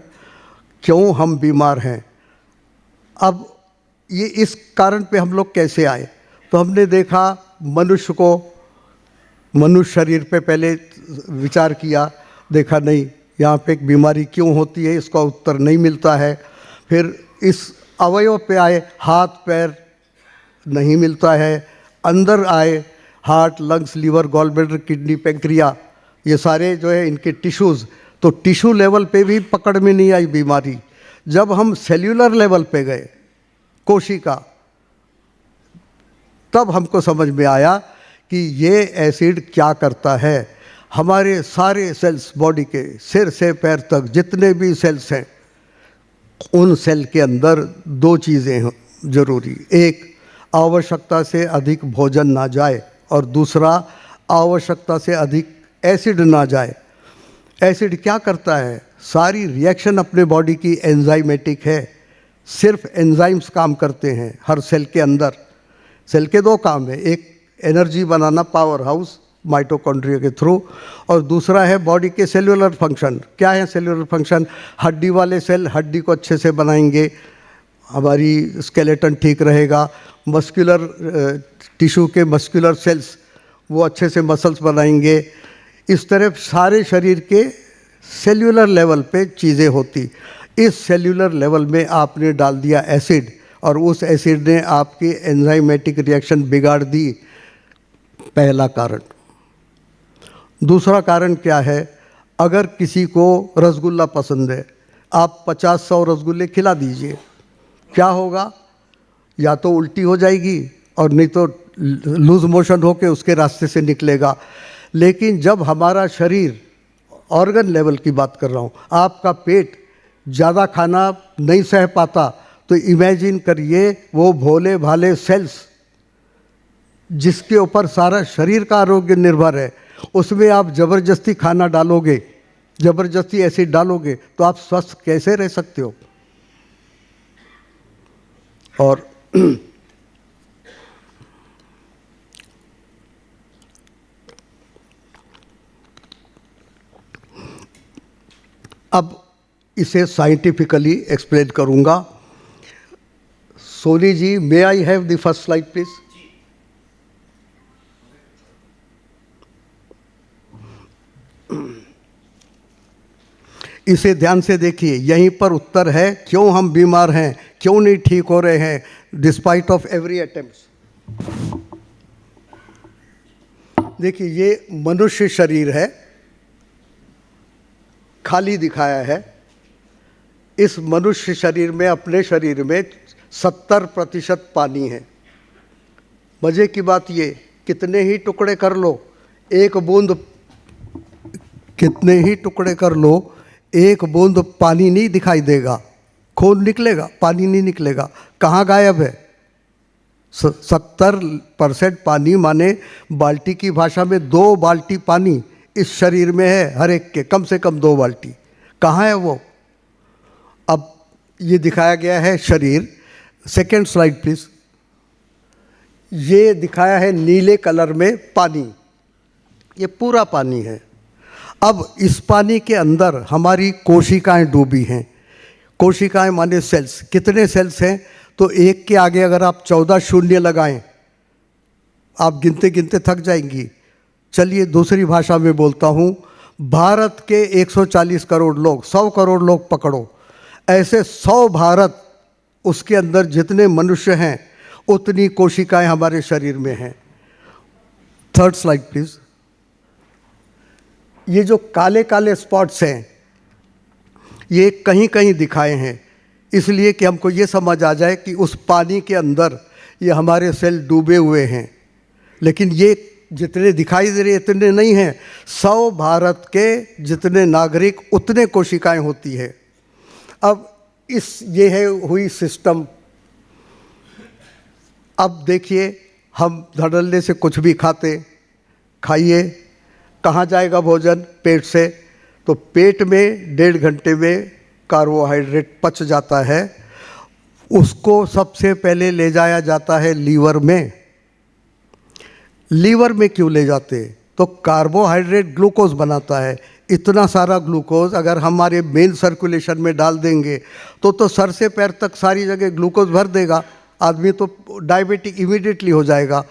Speaker 4: क्यों हम बीमार हैं। अब ये इस कारण पे हम लोग कैसे आए, तो हमने देखा मनुष्य शरीर पे पहले विचार किया, देखा नहीं यहाँ पे एक बीमारी क्यों होती है, इसका उत्तर नहीं मिलता है। फिर इस अवयव पे आए, हाथ पैर नहीं मिलता है। अंदर आए, heart, lungs, liver, gall bladder, kidney, pancreas, ये सारे जो है इनके टिश्यूज़, तो टिश्यू लेवल पे भी पकड़ में नहीं आई बीमारी। जब हम सेल्यूलर लेवल पे गए, कोशिका, तब हमको समझ में आया कि ये एसिड क्या करता है। हमारे सारे सेल्स, बॉडी के सिर से पैर तक जितने भी सेल्स हैं, उन सेल के अंदर दो चीज़ें हैं जरूरी। एक, आवश्यकता से अधिक भोजन ना जाए, और दूसरा, आवश्यकता से अधिक एसिड ना जाए। एसिड क्या करता है, सारी रिएक्शन अपने बॉडी की एंजाइमेटिक है, सिर्फ एंजाइम्स काम करते हैं हर सेल के अंदर। सेल के दो काम है, एक एनर्जी बनाना, पावर हाउस माइटोकॉन्ड्रिया के थ्रू, और दूसरा है बॉडी के सेल्यूलर फंक्शन। क्या है सेल्यूलर फंक्शन? हड्डी वाले सेल हड्डी को अच्छे से बनाएंगे, हमारी स्केलेटन ठीक रहेगा। मस्कुलर टिश्यू के मस्कुलर सेल्स वो अच्छे से मसल्स बनाएंगे। इस तरह सारे शरीर के सेल्यूलर लेवल पे चीज़ें होती। इस सेल्यूलर लेवल में आपने डाल दिया एसिड, और उस एसिड ने आपकी एंजाइमेटिक रिएक्शन बिगाड़ दी, पहला कारण। दूसरा कारण क्या है? अगर किसी को रसगुल्ला पसंद है, आप 50-100 रसगुल्ले खिला दीजिए, क्या होगा? या तो उल्टी हो जाएगी और नहीं तो लूज मोशन होके उसके रास्ते से निकलेगा। लेकिन जब हमारा शरीर, ऑर्गन लेवल की बात कर रहा हूँ, आपका पेट ज़्यादा खाना नहीं सह पाता, तो इमेजिन करिए वो भोले भाले सेल्स जिसके ऊपर सारा शरीर का आरोग्य निर्भर है, उसमें आप ज़बरदस्ती खाना डालोगे, ज़बरदस्ती एसिड डालोगे, तो आप स्वस्थ कैसे रह सकते हो? और अब इसे साइंटिफिकली एक्सप्लेन करूंगा। Soni ji, may I have the first slide please? इसे ध्यान से देखिए, यहीं पर उत्तर है क्यों हम बीमार हैं, क्यों नहीं ठीक हो रहे हैं डिस्पाइट ऑफ एवरी अटेम्प्ट। देखिए, ये मनुष्य शरीर है, खाली दिखाया है। इस मनुष्य शरीर में, अपने शरीर में 70% पानी है। मजे की बात ये, कितने ही टुकड़े कर लो, एक बूंद, कितने ही टुकड़े कर लो, एक बूंद पानी नहीं दिखाई देगा। खून निकलेगा, पानी नहीं निकलेगा। कहाँ गायब है? 70% पानी, माने बाल्टी की भाषा में 2 बाल्टी पानी इस शरीर में है, हर एक के कम से कम 2 बाल्टी। कहाँ है वो? अब ये दिखाया गया है शरीर। Second slide please. ये दिखाया है नीले कलर में पानी, ये पूरा पानी है। अब इस पानी के अंदर हमारी कोशिकाएं डूबी हैं। कोशिकाएं माने सेल्स। कितने सेल्स हैं? तो एक के आगे अगर आप 14 शून्य लगाएं, आप गिनते गिनते थक जाएंगी। चलिए दूसरी भाषा में बोलता हूँ, भारत के 140 करोड़ लोग, 100 करोड़ लोग पकड़ो, ऐसे 100 भारत, उसके अंदर जितने मनुष्य हैं उतनी कोशिकाएं हमारे शरीर में हैं। Third slide please. ये जो काले काले स्पॉट्स हैं, ये कहीं कहीं दिखाए हैं इसलिए कि हमको ये समझ आ जाए कि उस पानी के अंदर ये हमारे सेल डूबे हुए हैं। लेकिन ये जितने दिखाई दे रहे इतने नहीं हैं। 100 भारत के जितने नागरिक उतने कोशिकाएं होती है। अब ये है हुई सिस्टम। अब देखिए, हम धड़ल्ले से कुछ भी खाइए, कहाँ जाएगा भोजन? पेट से। तो पेट में 1.5 घंटे में कार्बोहाइड्रेट पच जाता है। उसको सबसे पहले ले जाया जाता है लीवर में। लीवर में क्यों ले जाते? तो कार्बोहाइड्रेट ग्लूकोज बनाता है। इतना सारा ग्लूकोज अगर हमारे मेन सर्कुलेशन में डाल देंगे तो सर से पैर तक सारी जगह ग्लूकोज भर देगा, आदमी तो डायबिटिक इमीडिएटली हो जाएगा।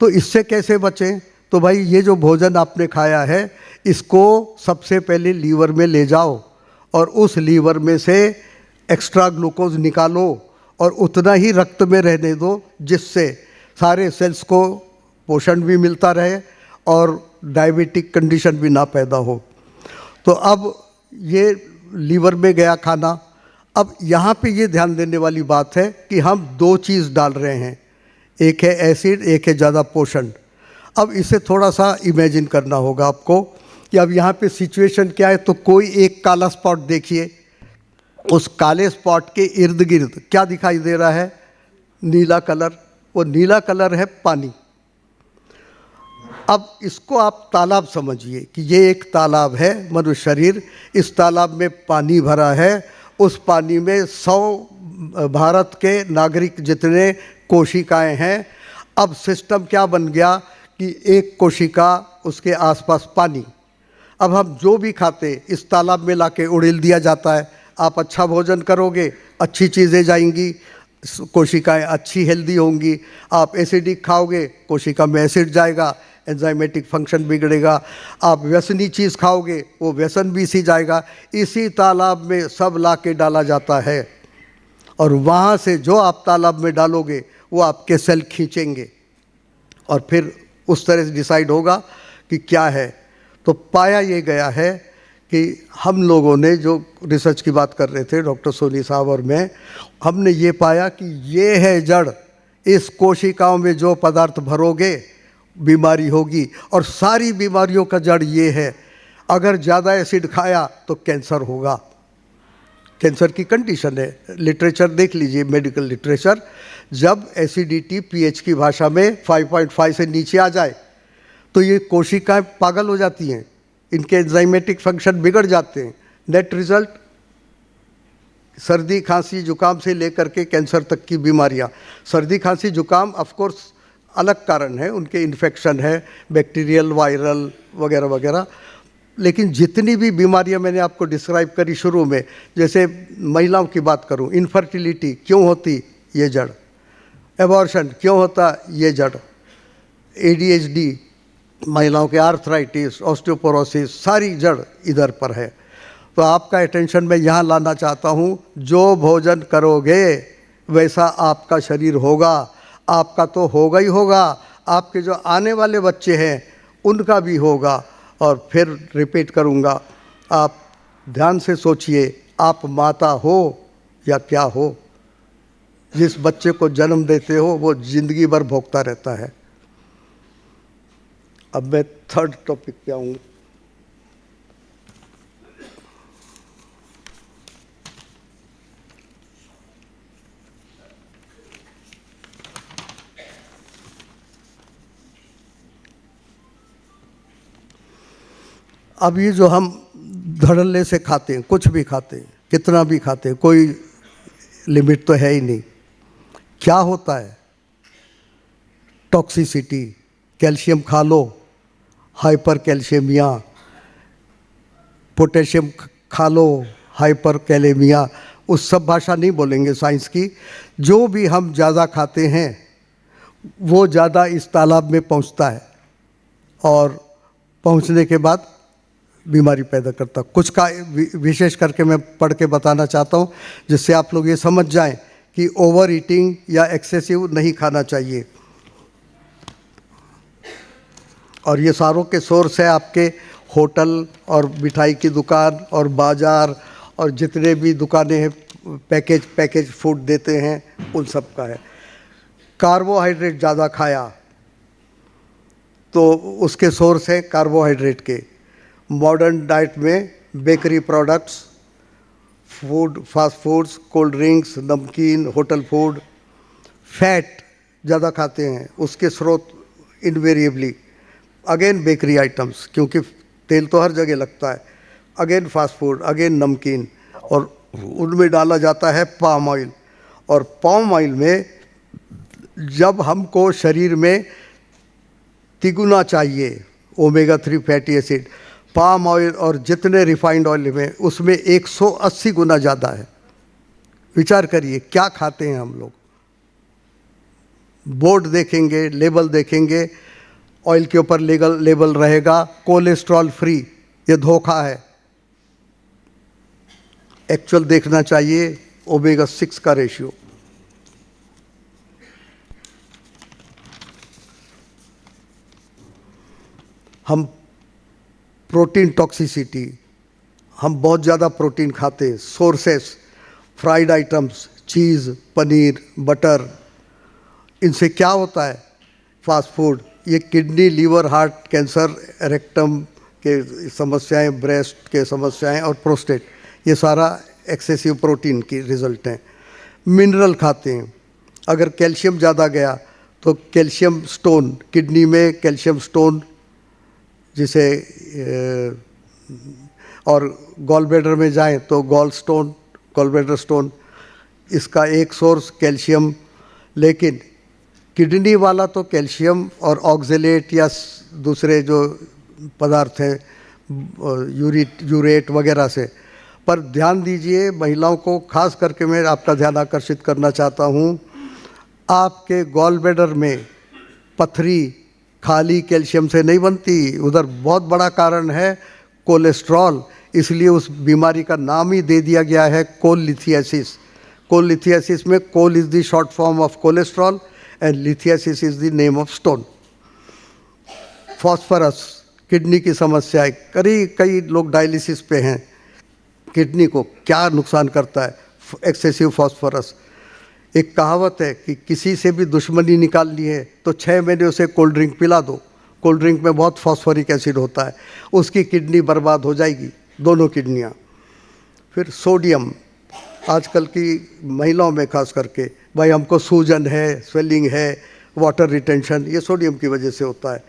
Speaker 4: तो इससे कैसे बचें? तो भाई ये जो भोजन आपने खाया है इसको सबसे पहले लीवर में ले जाओ और उस लीवर में से एक्स्ट्रा ग्लूकोज निकालो और उतना ही रक्त में रहने दो जिससे सारे सेल्स को पोषण भी मिलता रहे और डायबिटिक कंडीशन भी ना पैदा हो। तो अब ये लीवर में गया खाना। अब यहाँ पे ये ध्यान देने वाली बात है कि हम दो चीज़ डाल रहे हैं, एक है एसिड, एक है ज़्यादा पोषण। अब इसे थोड़ा सा इमेजिन करना होगा आपको कि अब यहाँ पे सिचुएशन क्या है। तो कोई एक काला स्पॉट देखिए, उस काले स्पॉट के इर्द गिर्द क्या दिखाई दे रहा है? नीला कलर। वो नीला कलर है पानी। अब इसको आप तालाब समझिए कि ये एक तालाब है मनुष्य शरीर, इस तालाब में पानी भरा है, उस पानी में 100 भारत के नागरिक जितने कोशिकाएं हैं। अब सिस्टम क्या बन गया कि एक कोशिका, उसके आसपास पानी। अब हम जो भी खाते इस तालाब में लाके उड़ेल दिया जाता है। आप अच्छा भोजन करोगे, अच्छी चीज़ें जाएंगी, कोशिकाएं अच्छी हेल्दी होंगी। आप एसिडिक खाओगे, कोशिका में एसिड जाएगा, एंजाइमेटिक फंक्शन बिगड़ेगा। आप व्यसनी चीज़ खाओगे, वो व्यसन भी इसी जाएगा। इसी तालाब में सब ला के डाला जाता है और वहाँ से जो आप तालाब में डालोगे वो आपके सेल खींचेंगे और फिर उस तरह से डिसाइड होगा कि क्या है। तो पाया ये गया है कि हम लोगों ने जो रिसर्च की बात कर रहे थे, डॉक्टर सोनी साहब और मैं, हमने ये पाया कि ये है जड़। इस कोशिकाओं में जो पदार्थ भरोगे बीमारी होगी और सारी बीमारियों का जड़ ये है। अगर ज़्यादा एसिड खाया तो कैंसर होगा। कैंसर की कंडीशन है, लिटरेचर देख लीजिए, मेडिकल लिटरेचर। जब एसिडिटी पीएच की भाषा में 5.5 से नीचे आ जाए तो ये कोशिकाएं पागल हो जाती हैं, इनके एंजाइमेटिक फंक्शन बिगड़ जाते हैं। नेट रिजल्ट सर्दी खांसी जुकाम से लेकर के कैंसर तक की बीमारियां। सर्दी खांसी जुकाम ऑफ कोर्स अलग कारण है, उनके इन्फेक्शन है, बैक्टीरियल, वायरल वगैरह वगैरह। लेकिन जितनी भी बीमारियां मैंने आपको डिस्क्राइब करी शुरू में, जैसे महिलाओं की बात करूं, इनफर्टिलिटी क्यों होती? ये जड़। एबॉर्शन क्यों होता? ये जड़। ADHD, महिलाओं के आर्थराइटिस, ऑस्टियोपोरोसिस, सारी जड़ इधर पर है। तो आपका अटेंशन मैं यहाँ लाना चाहता हूँ, जो भोजन करोगे वैसा आपका शरीर होगा। आपका तो होगा ही होगा, आपके जो आने वाले बच्चे हैं उनका भी होगा। और फिर रिपीट करूँगा, आप ध्यान से सोचिए, आप माता हो या क्या हो। जिस बच्चे को जन्म देते हो वो ज़िंदगी भर भोगता रहता है। अब मैं थर्ड टॉपिक पे आऊँ। अब ये जो हम धड़ल्ले से खाते हैं, कुछ भी खाते हैं, कितना भी खाते हैं, कोई लिमिट तो है ही नहीं। क्या होता है? टॉक्सिसिटी। कैल्शियम खा लो, हाइपर कैल्शियमिया। पोटेशियम खा लो, हाइपर कैलेमिया। उस सब भाषा नहीं बोलेंगे साइंस की। जो भी हम ज़्यादा खाते हैं वो ज़्यादा इस तालाब में पहुंचता है और पहुंचने के बाद बीमारी पैदा करता। कुछ का विशेष करके मैं पढ़ के बताना चाहता हूँ जिससे आप लोग ये समझ जाएं कि ओवर ईटिंग या एक्सेसिव नहीं खाना चाहिए। और ये सारों के सोर्स है आपके होटल और मिठाई की दुकान और बाज़ार और जितने भी दुकानें हैं पैकेज फूड देते हैं, उन सब का है। कार्बोहाइड्रेट ज़्यादा खाया तो उसके सोर्स है कार्बोहाइड्रेट के। मॉडर्न डाइट में bakery products, food, fast foods, cold drinks, नमकीन, होटल फूड। फैट ज़्यादा खाते हैं, उसके स्रोत इनवेरिएबली अगेन बेकरी आइटम्स, क्योंकि तेल तो हर जगह लगता है। अगेन फास्ट फूड, अगेन नमकीन, और उनमें डाला जाता है पाम ऑयल। और पाम ऑयल में जब हमको शरीर में तिगुना चाहिए omega 3 fatty acid, palm oil और जितने रिफाइंड ऑयल में उसमें 180 गुना ज़्यादा है। विचार करिए क्या खाते हैं हम लोग। बोर्ड देखेंगे, लेबल देखेंगे, ऑयल के ऊपर लेबल रहेगा कोलेस्ट्रॉल फ्री, ये धोखा है। एक्चुअल देखना चाहिए ओमेगा 6 का रेशियो। हम प्रोटीन टॉक्सिसिटी, हम बहुत ज़्यादा प्रोटीन खाते हैं, sources fried items, cheese, paneer, butter, इनसे क्या होता है? फास्ट फूड, ये kidney, liver, heart cancer, rectum के समस्याएं, ब्रेस्ट के समस्याएं और प्रोस्टेट, ये सारा एक्सेसिव प्रोटीन की रिजल्ट हैं। मिनरल खाते हैं, अगर कैल्शियम ज़्यादा गया तो कैल्शियम स्टोन, किडनी में कैल्शियम स्टोन जिसे और गॉल ब्लैडर में जाएं तो गॉल ब्लैडर स्टोन, इसका एक सोर्स कैल्शियम। लेकिन किडनी वाला तो कैल्शियम और ऑक्जेलेट या दूसरे जो पदार्थ हैं यूरेट वगैरह से। पर ध्यान दीजिए, महिलाओं को खास करके मैं आपका ध्यान आकर्षित करना चाहता हूँ, आपके गॉल ब्लैडर में पथरी खाली कैल्शियम से नहीं बनती, उधर बहुत बड़ा कारण है कोलेस्ट्रॉल। इसलिए उस बीमारी का नाम ही दे दिया गया है कोलिथियासिस। कोलिथियासिस में chole is the short form of cholesterol and lithiasis is the name of stone. Phosphorus, kidney की समस्या है, कई लोग डायलिसिस पे हैं। किडनी को क्या नुकसान करता है एक्सेसिव फॉस्फोरस? एक कहावत है कि किसी से भी दुश्मनी निकालनी है तो 6 महीने उसे कोल्ड ड्रिंक पिला दो। कोल्ड ड्रिंक में बहुत फॉस्फोरिक एसिड होता है, उसकी किडनी बर्बाद हो जाएगी, दोनों किडनियाँ। फिर सोडियम, आजकल की महिलाओं में खास करके, भाई हमको सूजन है, स्वेलिंग है, वाटर रिटेंशन, ये सोडियम की वजह से होता है।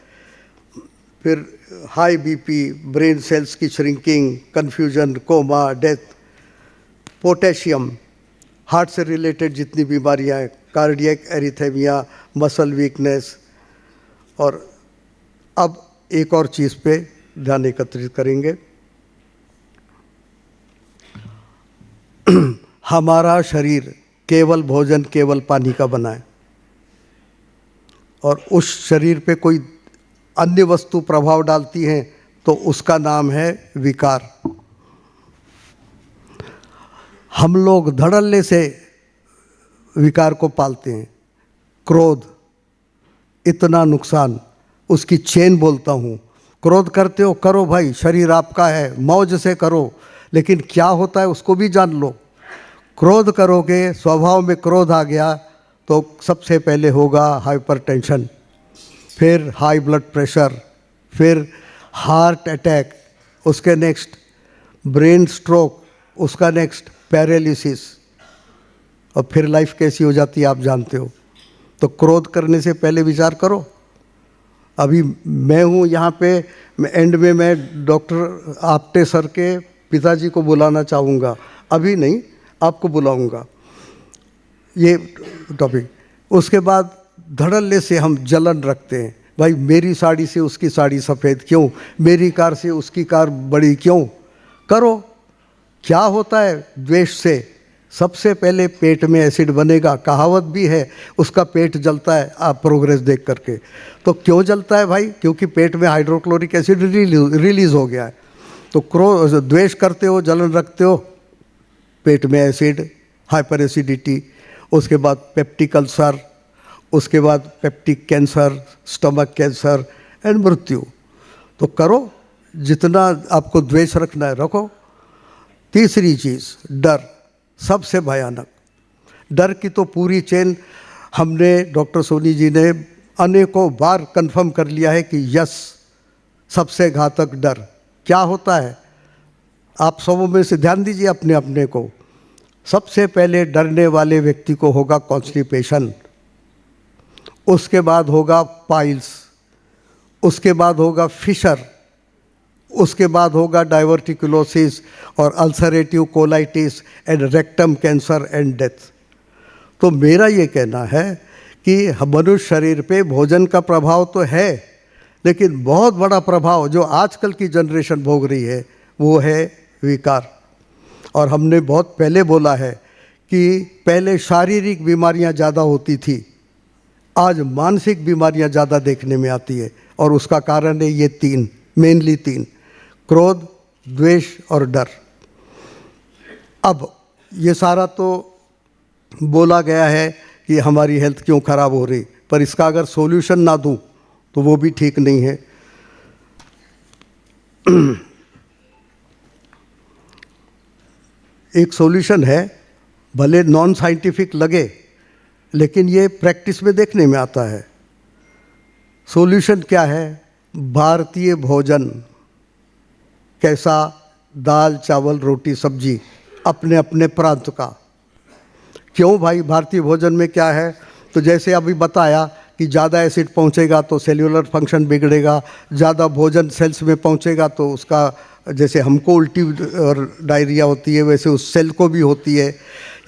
Speaker 4: फिर हाई बीपी, ब्रेन सेल्स की shrinking, confusion, coma, death. Potassium, heart से रिलेटेड जितनी बीमारियां हैं, कार्डियक एरिथेमिया, मसल वीकनेस। और अब एक और चीज़ पे ध्यान एकत्रित करेंगे। हमारा शरीर केवल भोजन, केवल पानी का बना है, और उस शरीर पे कोई अन्य वस्तु प्रभाव डालती है तो उसका नाम है विकार। हम लोग धड़ल्ले से विकार को पालते हैं। क्रोध, इतना नुकसान, उसकी चेन बोलता हूँ। क्रोध करते हो, करो भाई, शरीर आपका है, मौज से करो, लेकिन क्या होता है उसको भी जान लो। क्रोध करोगे, स्वभाव में क्रोध आ गया तो सबसे पहले होगा हाइपरटेंशन, फिर हाई ब्लड प्रेशर, फिर हार्ट अटैक, उसके नेक्स्ट ब्रेन स्ट्रोक, उसका नेक्स्ट पैरालिसिस, और फिर लाइफ कैसी हो जाती है आप जानते हो। तो क्रोध करने से पहले विचार करो। अभी मैं हूँ यहाँ पे, एंड में मैं डॉक्टर आपटे सर के पिताजी को बुलाना चाहूँगा, अभी नहीं आपको बुलाऊँगा, ये टॉपिक। उसके बाद धड़ल्ले से हम जलन रखते हैं, भाई मेरी साड़ी से उसकी साड़ी सफ़ेद क्यों, मेरी कार से उसकी कार बड़ी क्यों। करो, क्या होता है द्वेष से? सबसे पहले पेट में एसिड बनेगा, कहावत भी है, उसका पेट जलता है आप प्रोग्रेस देख करके। तो क्यों जलता है भाई? क्योंकि पेट में हाइड्रोक्लोरिक एसिड रिलीज़ हो गया है। तो द्वेष करते हो, जलन रखते हो, पेट में एसिड, हाइपर एसिडिटी, उसके बाद पेप्टिक अल्सर, उसके बाद peptic cancer, stomach cancer and मृत्यु। तो करो, जितना आपको द्वेष रखना है रखो। तीसरी चीज़, डर, सबसे भयानक। डर की तो पूरी चेन हमने, डॉक्टर सोनी जी ने अनेकों बार कंफर्म कर लिया है कि यस, सबसे घातक डर क्या होता है। आप सबों में से ध्यान दीजिए अपने अपने को। सबसे पहले डरने वाले व्यक्ति को होगा कॉन्स्टिपेशन, उसके बाद होगा पाइल्स, उसके बाद होगा फिशर, उसके बाद होगा डाइवर्टिकुलोसिस और ulcerative colitis and rectum cancer and death. तो मेरा ये कहना है कि मनुष्य शरीर पे भोजन का प्रभाव तो है, लेकिन बहुत बड़ा प्रभाव जो आजकल की जनरेशन भोग रही है वो है विकार। और हमने बहुत पहले बोला है कि पहले शारीरिक बीमारियां ज़्यादा होती थी, आज मानसिक बीमारियां ज़्यादा देखने में आती है। और उसका कारण है ये तीन, मेनली तीन: क्रोध, द्वेष और डर। अब ये सारा तो बोला गया है कि हमारी हेल्थ क्यों ख़राब हो रही, पर इसका अगर सॉल्यूशन ना दूं तो वो भी ठीक नहीं है। एक सॉल्यूशन है, भले नॉन साइंटिफिक लगे, लेकिन ये प्रैक्टिस में देखने में आता है। सॉल्यूशन क्या है? भारतीय भोजन कैसा, दाल चावल रोटी सब्जी, अपने अपने प्रांत का। क्यों भाई? भारतीय भोजन में क्या है? तो जैसे अभी बताया कि ज़्यादा एसिड पहुंचेगा तो सेल्यूलर फंक्शन बिगड़ेगा, ज़्यादा भोजन सेल्स में पहुंचेगा तो उसका, जैसे हमको उल्टी और डायरिया होती है वैसे उस सेल को भी होती है।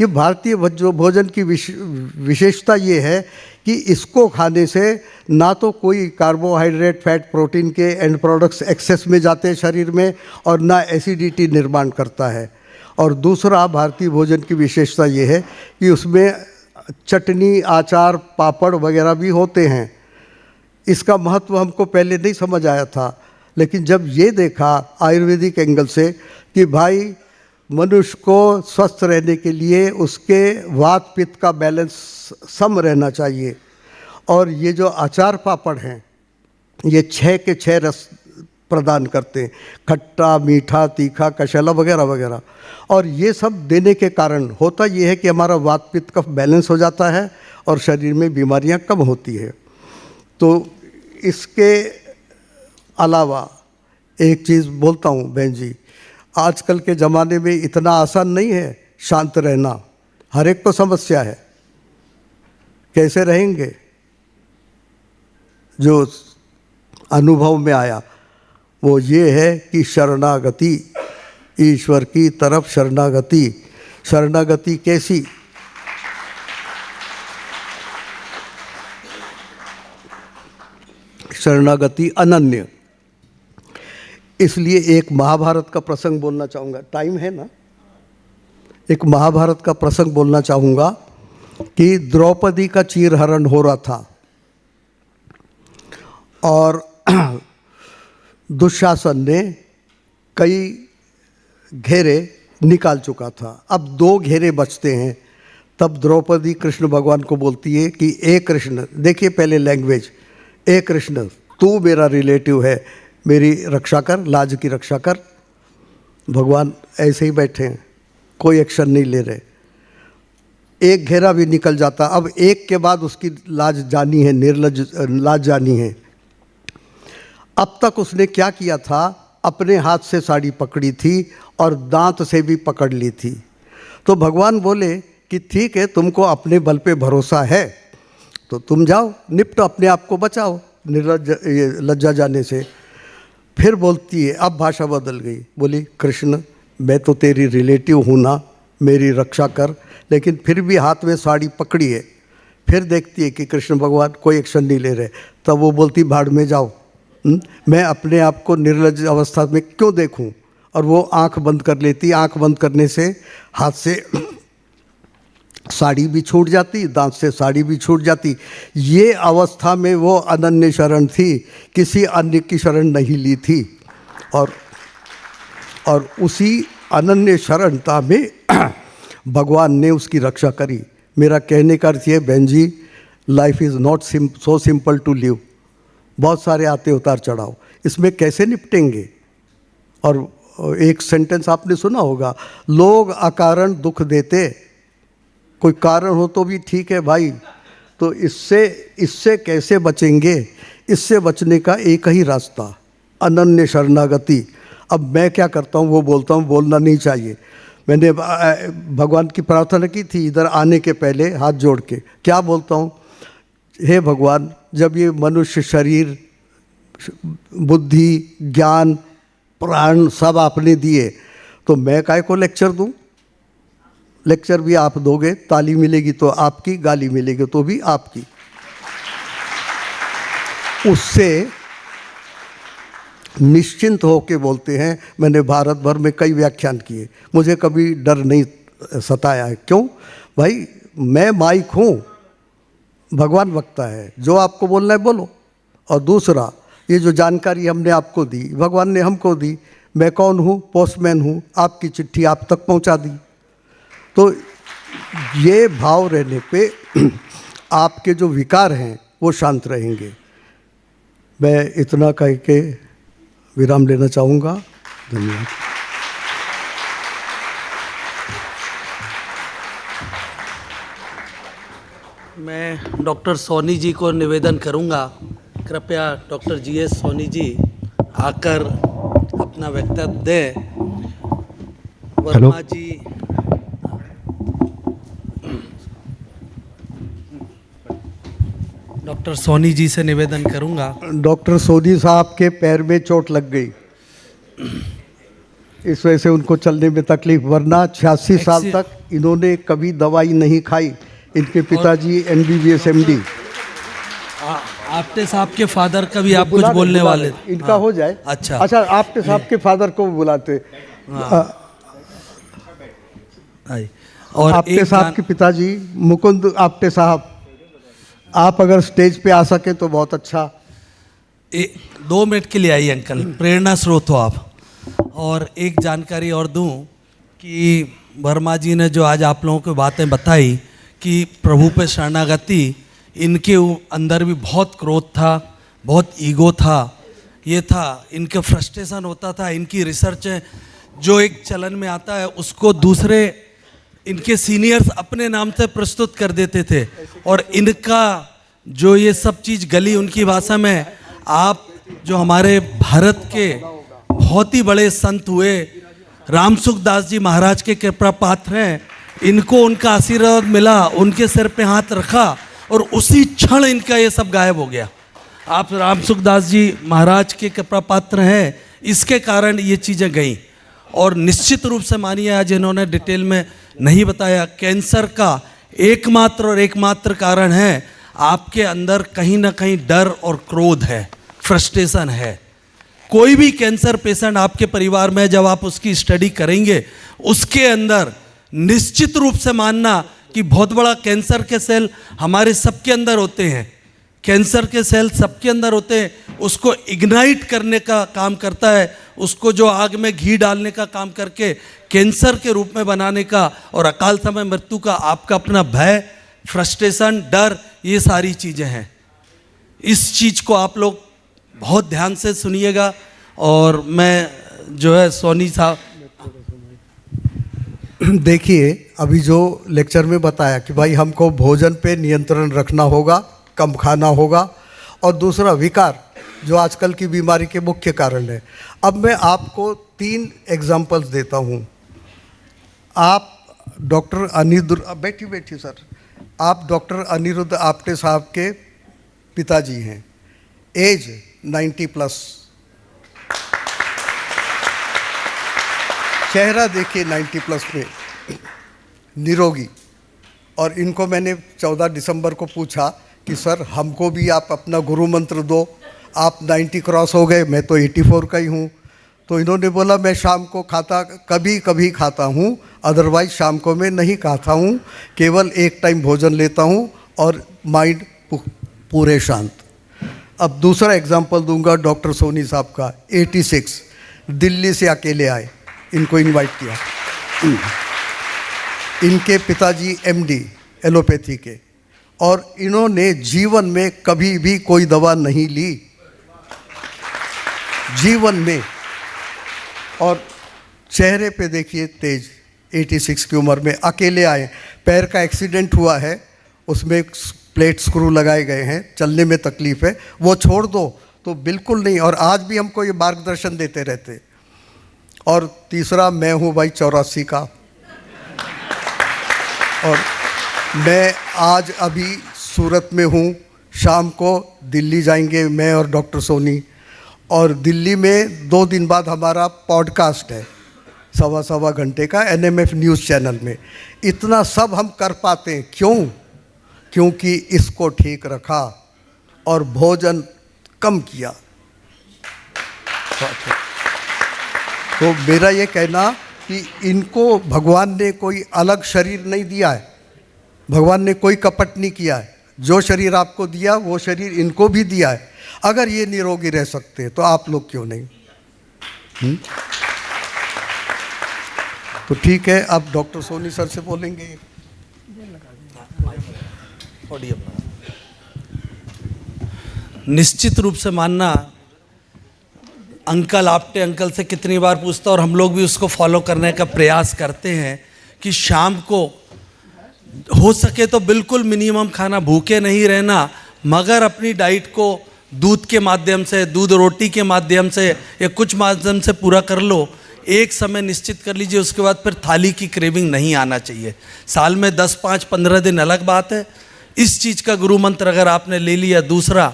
Speaker 4: ये भारतीय भोजन की विशेषता ये है कि इसको खाने से ना तो कोई कार्बोहाइड्रेट, फैट, प्रोटीन के एंड प्रोडक्ट्स एक्सेस में जाते हैं शरीर में, और ना एसिडिटी निर्माण करता है। और दूसरा, भारतीय भोजन की विशेषता ये है कि उसमें चटनी, अचार, पापड़ वगैरह भी होते हैं। इसका महत्व हमको पहले नहीं समझ आया था, लेकिन जब ये देखा आयुर्वेदिक एंगल से कि भाई मनुष्य को स्वस्थ रहने के लिए उसके वात पित्त का बैलेंस सम रहना चाहिए, और ये जो अचार पापड़ हैं ये 6 के 6 रस प्रदान करते हैं, खट्टा, मीठा, तीखा, कशला वगैरह वगैरह। और ये सब देने के कारण होता ये है कि हमारा वात पित्त का बैलेंस हो जाता है और शरीर में बीमारियां कम होती है। तो इसके अलावा एक चीज़ बोलता हूँ बहन जी, आजकल के ज़माने में इतना आसान नहीं है शांत रहना, हर एक को समस्या है। कैसे रहेंगे? जो अनुभव में आया वो ये है कि शरणागति, ईश्वर की तरफ शरणागति। शरणागति कैसी? शरणागति अनन्य। इसलिए एक महाभारत का प्रसंग बोलना चाहूँगा, टाइम है ना? एक महाभारत का प्रसंग बोलना चाहूँगा कि द्रौपदी का चीरहरण हो रहा था और दुशासन ने कई घेरे निकाल चुका था। अब 2 घेरे बचते हैं। तब द्रौपदी कृष्ण भगवान को बोलती है कि ए कृष्ण, देखिए पहले लैंग्वेज, ए कृष्ण तू मेरा रिलेटिव है, मेरी रक्षा कर, लाज की रक्षा कर। भगवान ऐसे ही बैठे हैं, कोई एक्शन नहीं ले रहे। एक घेरा भी निकल जाता, अब एक के बाद उसकी लाज जानी है, निर्लज लाज जानी है। अब तक उसने क्या किया था? अपने हाथ से साड़ी पकड़ी थी और दांत से भी पकड़ ली थी। तो भगवान बोले कि ठीक है, तुमको अपने बल पे भरोसा है तो तुम जाओ, निपटो, अपने आप को बचाओ लज्जा जाने से। फिर बोलती है, अब भाषा बदल गई, बोली कृष्ण मैं तो तेरी रिलेटिव हूँ ना, मेरी रक्षा कर। लेकिन फिर भी हाथ में साड़ी पकड़ी है। फिर देखती है कि कृष्ण भगवान कोई एक्शन नहीं ले रहे। तब वो बोलती भाड़ में जाओ, मैं अपने आप को निर्लज अवस्था में क्यों देखूं? और वो आंख बंद कर लेती। आंख बंद करने से हाथ से साड़ी भी छूट जाती, दांत से साड़ी भी छूट जाती। ये अवस्था में वो अनन्य शरण थी, किसी अन्य की शरण नहीं ली थी। और उसी अनन्य शरणता में भगवान ने उसकी रक्षा करी। मेरा कहने का अर्थ ये बहन जी, life is not so simple to live. बहुत सारे आते उतार चढ़ाव, इसमें कैसे निपटेंगे? और एक सेंटेंस आपने सुना होगा, लोग अकारण दुख देते, कोई कारण हो तो भी ठीक है भाई। तो इससे कैसे बचेंगे? इससे बचने का एक ही रास्ता, अनन्य शरणागति। अब मैं क्या करता हूँ वो बोलता हूँ, बोलना नहीं चाहिए। मैंने भगवान की प्रार्थना की थी इधर आने के पहले, हाथ जोड़ के क्या बोलता हूँ, हे भगवान, जब ये मनुष्य शरीर, बुद्धि, ज्ञान, प्राण सब आपने दिए, तो मैं काय को लेक्चर दूँ? लेक्चर भी आप दोगे, ताली मिलेगी तो आपकी, गाली मिलेगी तो भी आपकी। उससे निश्चिंत होके बोलते हैं। मैंने भारत भर में कई व्याख्यान किए, मुझे कभी डर नहीं सताया है। क्यों भाई, मैं माइक हूँ, भगवान वक्ता है, जो आपको बोलना है बोलो। और दूसरा, ये जो जानकारी हमने आपको दी, भगवान ने हमको दी। मैं कौन हूँ? पोस्टमैन हूँ, आपकी चिट्ठी आप तक पहुँचा दी। तो ये भाव रहने पे आपके जो विकार हैं वो शांत रहेंगे। मैं इतना कह के विराम लेना चाहूँगा। धन्यवाद।
Speaker 1: मैं डॉक्टर सोनी जी को निवेदन करूंगा, कृपया डॉक्टर GS सोनी जी आकर अपना वक्तव्य दें। वर्मा जी, डॉक्टर सोनी जी से निवेदन करूंगा।
Speaker 4: डॉक्टर सोनी साहब के पैर में चोट लग गई, इस वजह से उनको चलने में तकलीफ, वरना 86 साल तक इन्होंने कभी दवाई नहीं खाई। इनके पिताजी MBBS MD।
Speaker 1: आपटे साहब के फादर का भी आप कुछ बोलने वाले थे?
Speaker 4: इनका हो जाए।
Speaker 1: अच्छा
Speaker 4: अच्छा, आपके साहब के फादर को बुलाते।
Speaker 1: और
Speaker 4: आपटे साहब के पिताजी मुकुंद आपटे साहब, आप अगर स्टेज पे आ सके तो बहुत अच्छा।
Speaker 1: 2 मिनट के लिए आइए अंकल, प्रेरणा स्रोत हो आप। और एक जानकारी और दूं कि वर्मा जी ने जो आज आप लोगों को बातें बताई कि प्रभु पे शरणागति, इनके अंदर भी बहुत क्रोध था, बहुत ईगो था, ये था, इनके फ्रस्ट्रेशन होता था। इनकी रिसर्च जो एक चलन में आता है उसको दूसरे इनके सीनियर्स अपने नाम से प्रस्तुत कर देते थे। और इनका जो ये सब चीज़ गली उनकी भाषा में, आप जो हमारे भारत के बहुत ही बड़े संत हुए रामसुखदास जी महाराज के कृपा पात्र हैं, इनको उनका आशीर्वाद मिला, उनके सिर पे हाथ रखा और उसी क्षण इनका ये सब गायब हो गया। आप रामसुखदास जी महाराज के कृपा पात्र हैं, इसके कारण ये चीज़ें गईं। और निश्चित रूप से मानिए, आज इन्होंने डिटेल में नहीं बताया, कैंसर का एकमात्र कारण है आपके अंदर कहीं ना कहीं डर और क्रोध है, फ्रस्ट्रेशन है। कोई भी कैंसर पेशेंट आपके परिवार में, जब आप उसकी स्टडी करेंगे, उसके अंदर निश्चित रूप से मानना कि बहुत बड़ा कैंसर के सेल हमारे सबके अंदर होते हैं, कैंसर के सेल सबके अंदर होते हैं, उसको इग्नाइट करने का काम करता है, उसको जो आग में घी डालने का काम करके कैंसर के रूप में बनाने का, और अकाल समय मृत्यु का आपका अपना भय, फ्रस्ट्रेशन, डर, ये सारी चीज़ें हैं। इस चीज़ को आप लोग बहुत ध्यान से सुनिएगा। और मैं जो है सोनी साहब,
Speaker 4: देखिए, अभी जो लेक्चर में बताया कि भाई हमको भोजन पे नियंत्रण रखना होगा, कम खाना होगा, और दूसरा विकार जो आजकल की बीमारी के मुख्य कारण है। अब मैं आपको 3 एग्जाम्पल्स देता हूँ। आप डॉक्टर अनिरुद्ध, बैठी सर, आप डॉक्टर अनिरुद्ध आपटे साहब के पिताजी हैं, एज 90+, चेहरा देखिए 90+ में, निरोगी। और इनको मैंने 14 दिसंबर को पूछा कि सर हमको भी आप अपना गुरु मंत्र दो, आप 90 क्रॉस हो गए, मैं तो 84 का ही हूँ। तो इन्होंने बोला मैं शाम को कभी कभी खाता हूँ, अदरवाइज शाम को मैं नहीं खाता हूँ, केवल एक टाइम भोजन लेता हूँ और माइंड पूरे शांत। अब दूसरा एग्जांपल दूंगा डॉक्टर सोनी साहब का, 86, दिल्ली से अकेले आए, इनको इनवाइट किया। इनके पिताजी MD एलोपैथी के, और इन्होंने जीवन में कभी भी कोई दवा नहीं ली, जीवन में। और चेहरे पे देखिए तेज, 86 की उम्र में अकेले आए। पैर का एक्सीडेंट हुआ है, उसमें प्लेट स्क्रू लगाए गए हैं, चलने में तकलीफ है, वो छोड़ दो तो बिल्कुल नहीं। और आज भी हमको ये मार्गदर्शन देते रहते। और तीसरा, मैं हूँ भाई 84 का, और मैं आज अभी सूरत में हूँ, शाम को दिल्ली जाएंगे मैं और डॉक्टर सोनी। और दिल्ली में 2 दिन बाद हमारा पॉडकास्ट है, सवा घंटे का NMF न्यूज़ चैनल में। इतना सब हम कर पाते हैं क्यों? क्योंकि इसको ठीक रखा और भोजन कम किया। तो मेरा ये कहना कि इनको भगवान ने कोई अलग शरीर नहीं दिया है, भगवान ने कोई कपट नहीं किया है। जो शरीर आपको दिया वो शरीर इनको भी दिया है। अगर ये निरोगी रह सकते हैं तो आप लोग क्यों नहीं? तो ठीक है, अब डॉक्टर सोनी सर से बोलेंगे।
Speaker 1: निश्चित रूप से मानना, अंकल आपटे अंकल से कितनी बार पूछता और हम लोग भी उसको फॉलो करने का प्रयास करते हैं कि शाम को हो सके तो बिल्कुल मिनिमम खाना, भूखे नहीं रहना, मगर अपनी डाइट को दूध के माध्यम से, दूध रोटी के माध्यम से या कुछ माध्यम से पूरा कर लो। एक समय निश्चित कर लीजिए, उसके बाद फिर थाली की क्रेविंग नहीं आना चाहिए। साल में 10, 5, 15 दिन अलग बात है। इस चीज़ का गुरु मंत्र अगर आपने ले लिया। दूसरा,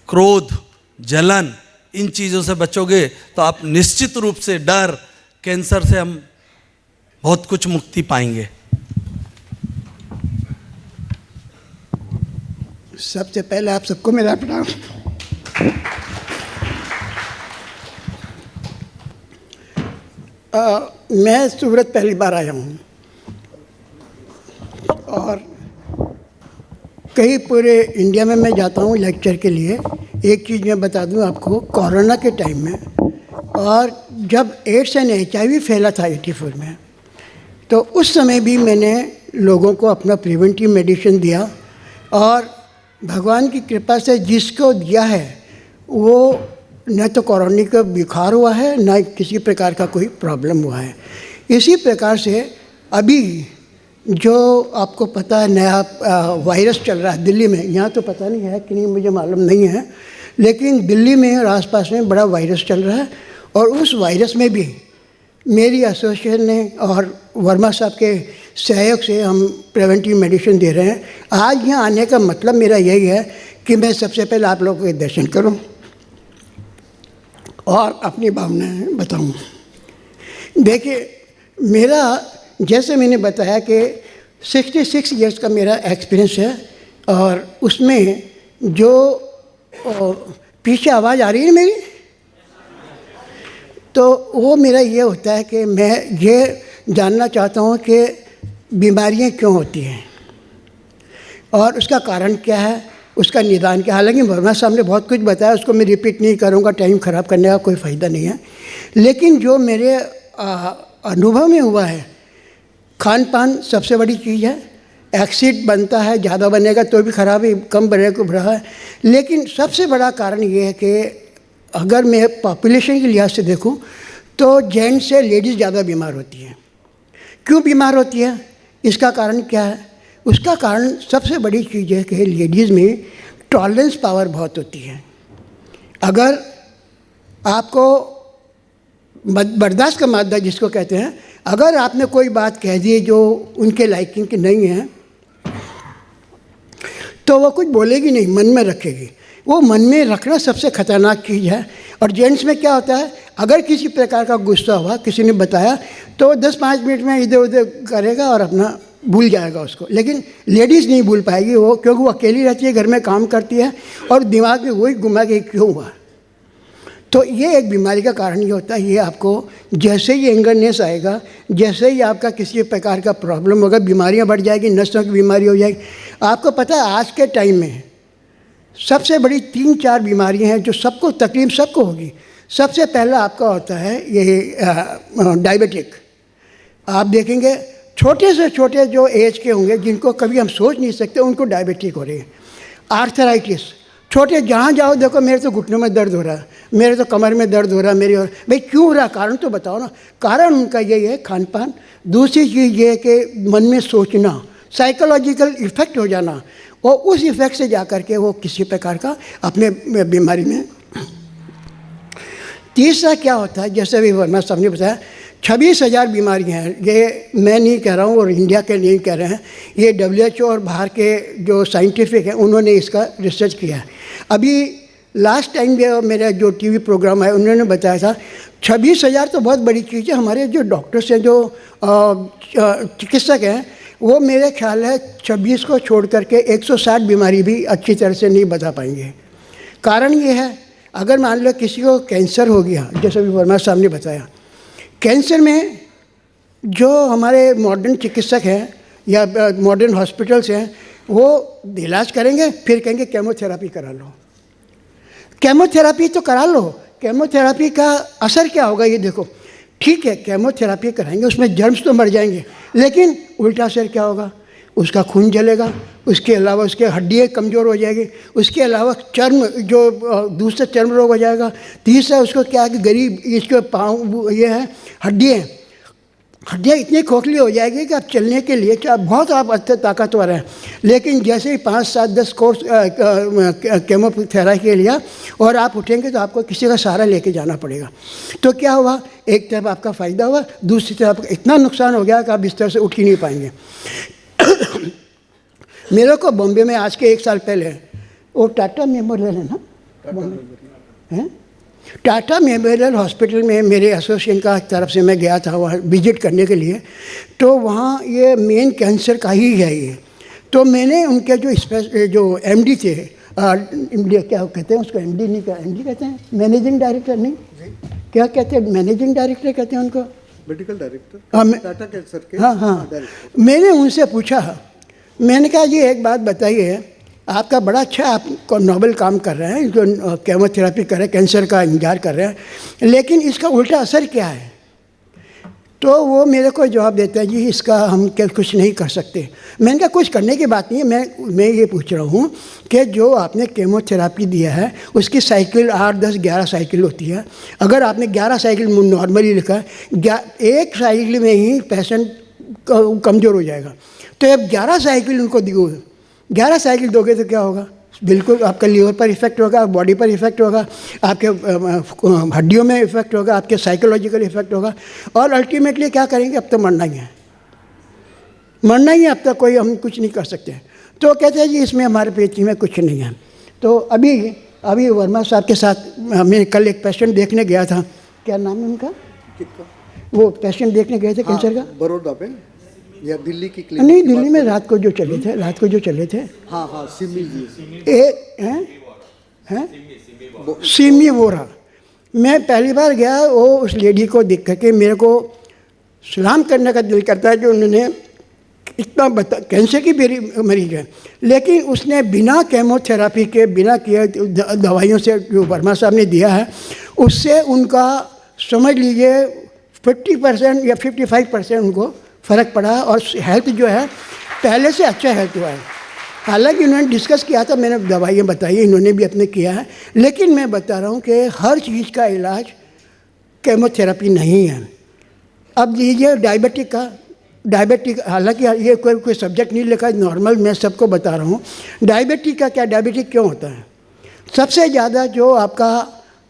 Speaker 1: क्रोध, जलन, इन चीज़ों से बचोगे तो आप निश्चित रूप से डर, कैंसर से हम बहुत कुछ मुक्ति पाएंगे।
Speaker 5: सबसे पहले आप सबको मेरा प्रणाम। मैं सूरत पहली बार आया हूँ और कहीं पूरे इंडिया में मैं जाता हूँ लेक्चर के लिए। एक चीज़ मैं बता दूँ आपको, कोरोना के टाइम में और जब एड्स एंड HIV फैला था 84 में, तो उस समय भी मैंने लोगों को अपना प्रिवेंटिव मेडिसिन दिया और भगवान की कृपा से जिसको दिया है वो न तो कोरोना का बुखार हुआ है, न किसी प्रकार का कोई प्रॉब्लम हुआ है। इसी प्रकार से अभी जो आपको पता है नया वायरस चल रहा है दिल्ली में, यहाँ तो पता नहीं है कि नहीं, मुझे मालूम नहीं है, लेकिन दिल्ली में और आसपास में बड़ा वायरस चल रहा है। और उस वायरस में भी मेरी एसोसिएशन ने और वर्मा साहब के सहयोग से हम प्रिवेंटिव मेडिसिन दे रहे हैं। आज यहाँ आने का मतलब मेरा यही है कि मैं सबसे पहले आप लोगों के दर्शन करूं और अपनी भावनाएं बताऊं। देखिए, मेरा जैसे मैंने बताया कि 66 इयर्स का मेरा एक्सपीरियंस है और उसमें जो पीछे आवाज़ आ रही है मेरी, तो वो मेरा ये होता है कि मैं ये जानना चाहता हूँ कि बीमारियाँ क्यों होती हैं और उसका कारण क्या है, उसका निदान क्या। हालांकि वर्मा साहब ने बहुत कुछ बताया, उसको मैं रिपीट नहीं करूँगा, टाइम ख़राब करने का कोई फ़ायदा नहीं है। लेकिन जो मेरे अनुभव में हुआ है, खान पान सबसे बड़ी चीज़ है। एक्सिड बनता है, ज़्यादा बनेगा तो भी ख़राब है, कम बनेगा तो बुरा है। लेकिन सबसे बड़ा कारण ये है कि अगर मैं पॉपुलेशन के लिहाज से देखूं तो जेंट्स से लेडीज़ ज़्यादा बीमार होती हैं। क्यों बीमार होती है, इसका कारण क्या है? उसका कारण सबसे बड़ी चीज़ है कि लेडीज़ में टॉलरेंस पावर बहुत होती है। अगर आपको बर्दाश्त का मादा जिसको कहते हैं, अगर आपने कोई बात कह दी जो उनके लाइकिंग की नहीं है तो वो कुछ बोलेगी नहीं, मन में रखेगी। वो मन में रखना सबसे ख़तरनाक चीज़ है। और जेंट्स में क्या होता है, अगर किसी प्रकार का गुस्सा हुआ, किसी ने बताया, तो 10-5 मिनट में इधर उधर करेगा और अपना भूल जाएगा उसको। लेकिन लेडीज़ नहीं भूल पाएगी वो, क्योंकि वो अकेली रहती है, घर में काम करती है और दिमाग में वही घुमा के क्यों हुआ। तो ये एक बीमारी का कारण ये होता है। ये आपको जैसे ही एंगरनेस आएगा, जैसे ही आपका किसी प्रकार का प्रॉब्लम होगा, बीमारियाँ बढ़ जाएगी, नसों की बीमारी हो जाएगी। आपको पता है आज के टाइम में सबसे बड़ी 3-4 बीमारियां हैं जो सबको तकलीफ सबको होगी। सबसे पहला आपका होता है ये डायबिटिक। आप देखेंगे छोटे से छोटे जो एज के होंगे, जिनको कभी हम सोच नहीं सकते, उनको डायबिटिक हो रही है। आर्थराइटिस, छोटे जहाँ जाओ देखो मेरे तो घुटनों में दर्द हो रहा है, मेरे तो कमर में दर्द हो रहा है, मेरी। और भाई क्यों हो रहा, कारण तो बताओ ना। कारण उनका यही है खान पान। दूसरी चीज़ ये है कि मन में सोचना, साइकोलॉजिकल इफेक्ट हो जाना, और उस इफेक्ट से जा कर के वो किसी प्रकार का अपने बीमारी में। तीसरा क्या होता है, जैसे भी वर्मा साहब ने बताया, 26,000 बीमारियाँ हैं। ये मैं नहीं कह रहा हूँ और इंडिया के नहीं कह रहे हैं, ये WHO और बाहर के जो साइंटिफिक हैं उन्होंने इसका रिसर्च किया है। अभी लास्ट टाइम मेरा जो टीवी प्रोग्राम है उन्होंने बताया था 26,000 तो बहुत बड़ी चीज़ है। हमारे जो डॉक्टर्स हैं, जो चिकित्सक हैं, वो मेरे ख्याल है 26 को छोड़ करके 160 बीमारी भी अच्छी तरह से नहीं बता पाएंगे। कारण ये है, अगर मान लो किसी को कैंसर हो गया, जैसे भी वर्मा साहब ने बताया, कैंसर में जो हमारे मॉडर्न चिकित्सक हैं या मॉडर्न हॉस्पिटल्स हैं, वो इलाज करेंगे, फिर कहेंगे केमोथेरापी करा लो। केमोथेरापी तो करा लो, केमोथेरापी का असर क्या होगा ये देखो। ठीक है, केमोथेरापी कराएंगे, उसमें जर्म्स तो मर जाएंगे, लेकिन उल्टा असर क्या होगा, उसका खून जलेगा, उसके अलावा उसके हड्डियाँ कमज़ोर हो जाएगी, उसके अलावा चर्म जो दूसरा चर्म रोग हो जाएगा, तीसरा उसको क्या है कि गरीब इसके पाँव ये है हड्डियाँ इतनी खोखली हो जाएगी कि आप चलने के लिए क्या बहुत आप अच्छे ताकतवर हैं, लेकिन जैसे ही 5, 7, 10 कोर्स केमोथेरापी के लिया और आप उठेंगे तो आपको किसी का सहारा लेके जाना पड़ेगा। तो क्या हुआ, एक तरफ आपका फ़ायदा हुआ, दूसरी तरफ इतना नुकसान हो गया कि आप बिस्तर से उठ ही नहीं पाएंगे। मेरे को बॉम्बे में आज के 1 साल पहले, वो टाटा मेमोरियल है ना, बॉम्बे है, टाटा मेमोरियल हॉस्पिटल में मेरे एसोसिएशन का तरफ से मैं गया था वहाँ विजिट करने के लिए। तो वहाँ ये मेन कैंसर का ही है ये। तो मैंने उनके जो एमडी थे, एमडी क्या कहते हैं उसको, एमडी नहीं कहते, एमडी कहते हैं मैनेजिंग डायरेक्टर, नहीं क्या कहते हैं, मैनेजिंग डायरेक्टर कहते हैं उनको,
Speaker 4: मेडिकल डायरेक्टर टाटा कैंसर के।
Speaker 5: हाँ, मैंने उनसे पूछा, मैंने कहा जी एक बात बताइए, आपका बड़ा अच्छा आप नोबल काम कर रहे हैं, जो केमोथेरापी कर रहे हैं, कैंसर का इंतजार कर रहे हैं, लेकिन इसका उल्टा असर क्या है। तो वो मेरे को जवाब देता है, जी इसका हम क्या कुछ नहीं कर सकते। मैंने कहा कुछ करने की बात नहीं है, मैं ये पूछ रहा हूँ कि जो आपने केमोथेरापी दिया है उसकी साइकिल 8, 10, 11 साइकिल होती है। अगर आपने 11 साइकिल नॉर्मली लिखा है, एक साइकिल में ही पेशेंट कमज़ोर हो जाएगा। तो अब 11 साइकिल उनको दियो, 11 साइकिल दोगे तो क्या होगा, बिल्कुल आपका लीवर पर इफेक्ट होगा, बॉडी पर इफेक्ट होगा, आपके हड्डियों में इफेक्ट होगा, आपके साइकोलॉजिकल इफेक्ट होगा, और अल्टीमेटली क्या करेंगे, अब तो मरना ही है, मरना ही है, अब तक कोई हम कुछ नहीं कर सकते। तो कहते हैं जी इसमें हमारे पेची में कुछ नहीं है। तो अभी वर्मा साहब के साथ मैं कल एक पेशेंट देखने गया था, क्या नाम है उनका, वो पेशेंट देखने गए थे कैंसर का,
Speaker 4: बड़ौदा पे या दिल्ली की क्लिनिक?
Speaker 5: नहीं, दिल्ली में रात को जो चले थे।
Speaker 4: हाँ सिमी जी,
Speaker 5: सिमी वोरा। मैं पहली बार गया, वो उस लेडी को देख करके मेरे को सलाम करने का दिल करता है कि उन्होंने इतना कैंसर की मरीज है, लेकिन उसने बिना केमोथेरापी के, बिना किए दवाइयों से जो वर्मा साहब ने दिया है, उससे उनका समझ लीजिए 50% या 55% उनको फ़र्क पड़ा, और हेल्थ जो है पहले से अच्छा हेल्थ हुआ है। हालांकि उन्होंने डिस्कस किया था, मैंने दवाइयाँ बताई, इन्होंने भी अपने किया है, लेकिन मैं बता रहा हूँ कि हर चीज़ का इलाज केमोथेरापी नहीं है। अब लीजिए डायबिटिक, हालांकि ये कोई सब्जेक्ट नहीं लिखा, नॉर्मल मैं सबको बता रहा हूँ। डायबिटिक का क्या, डायबिटिक क्यों होता है, सबसे ज़्यादा जो आपका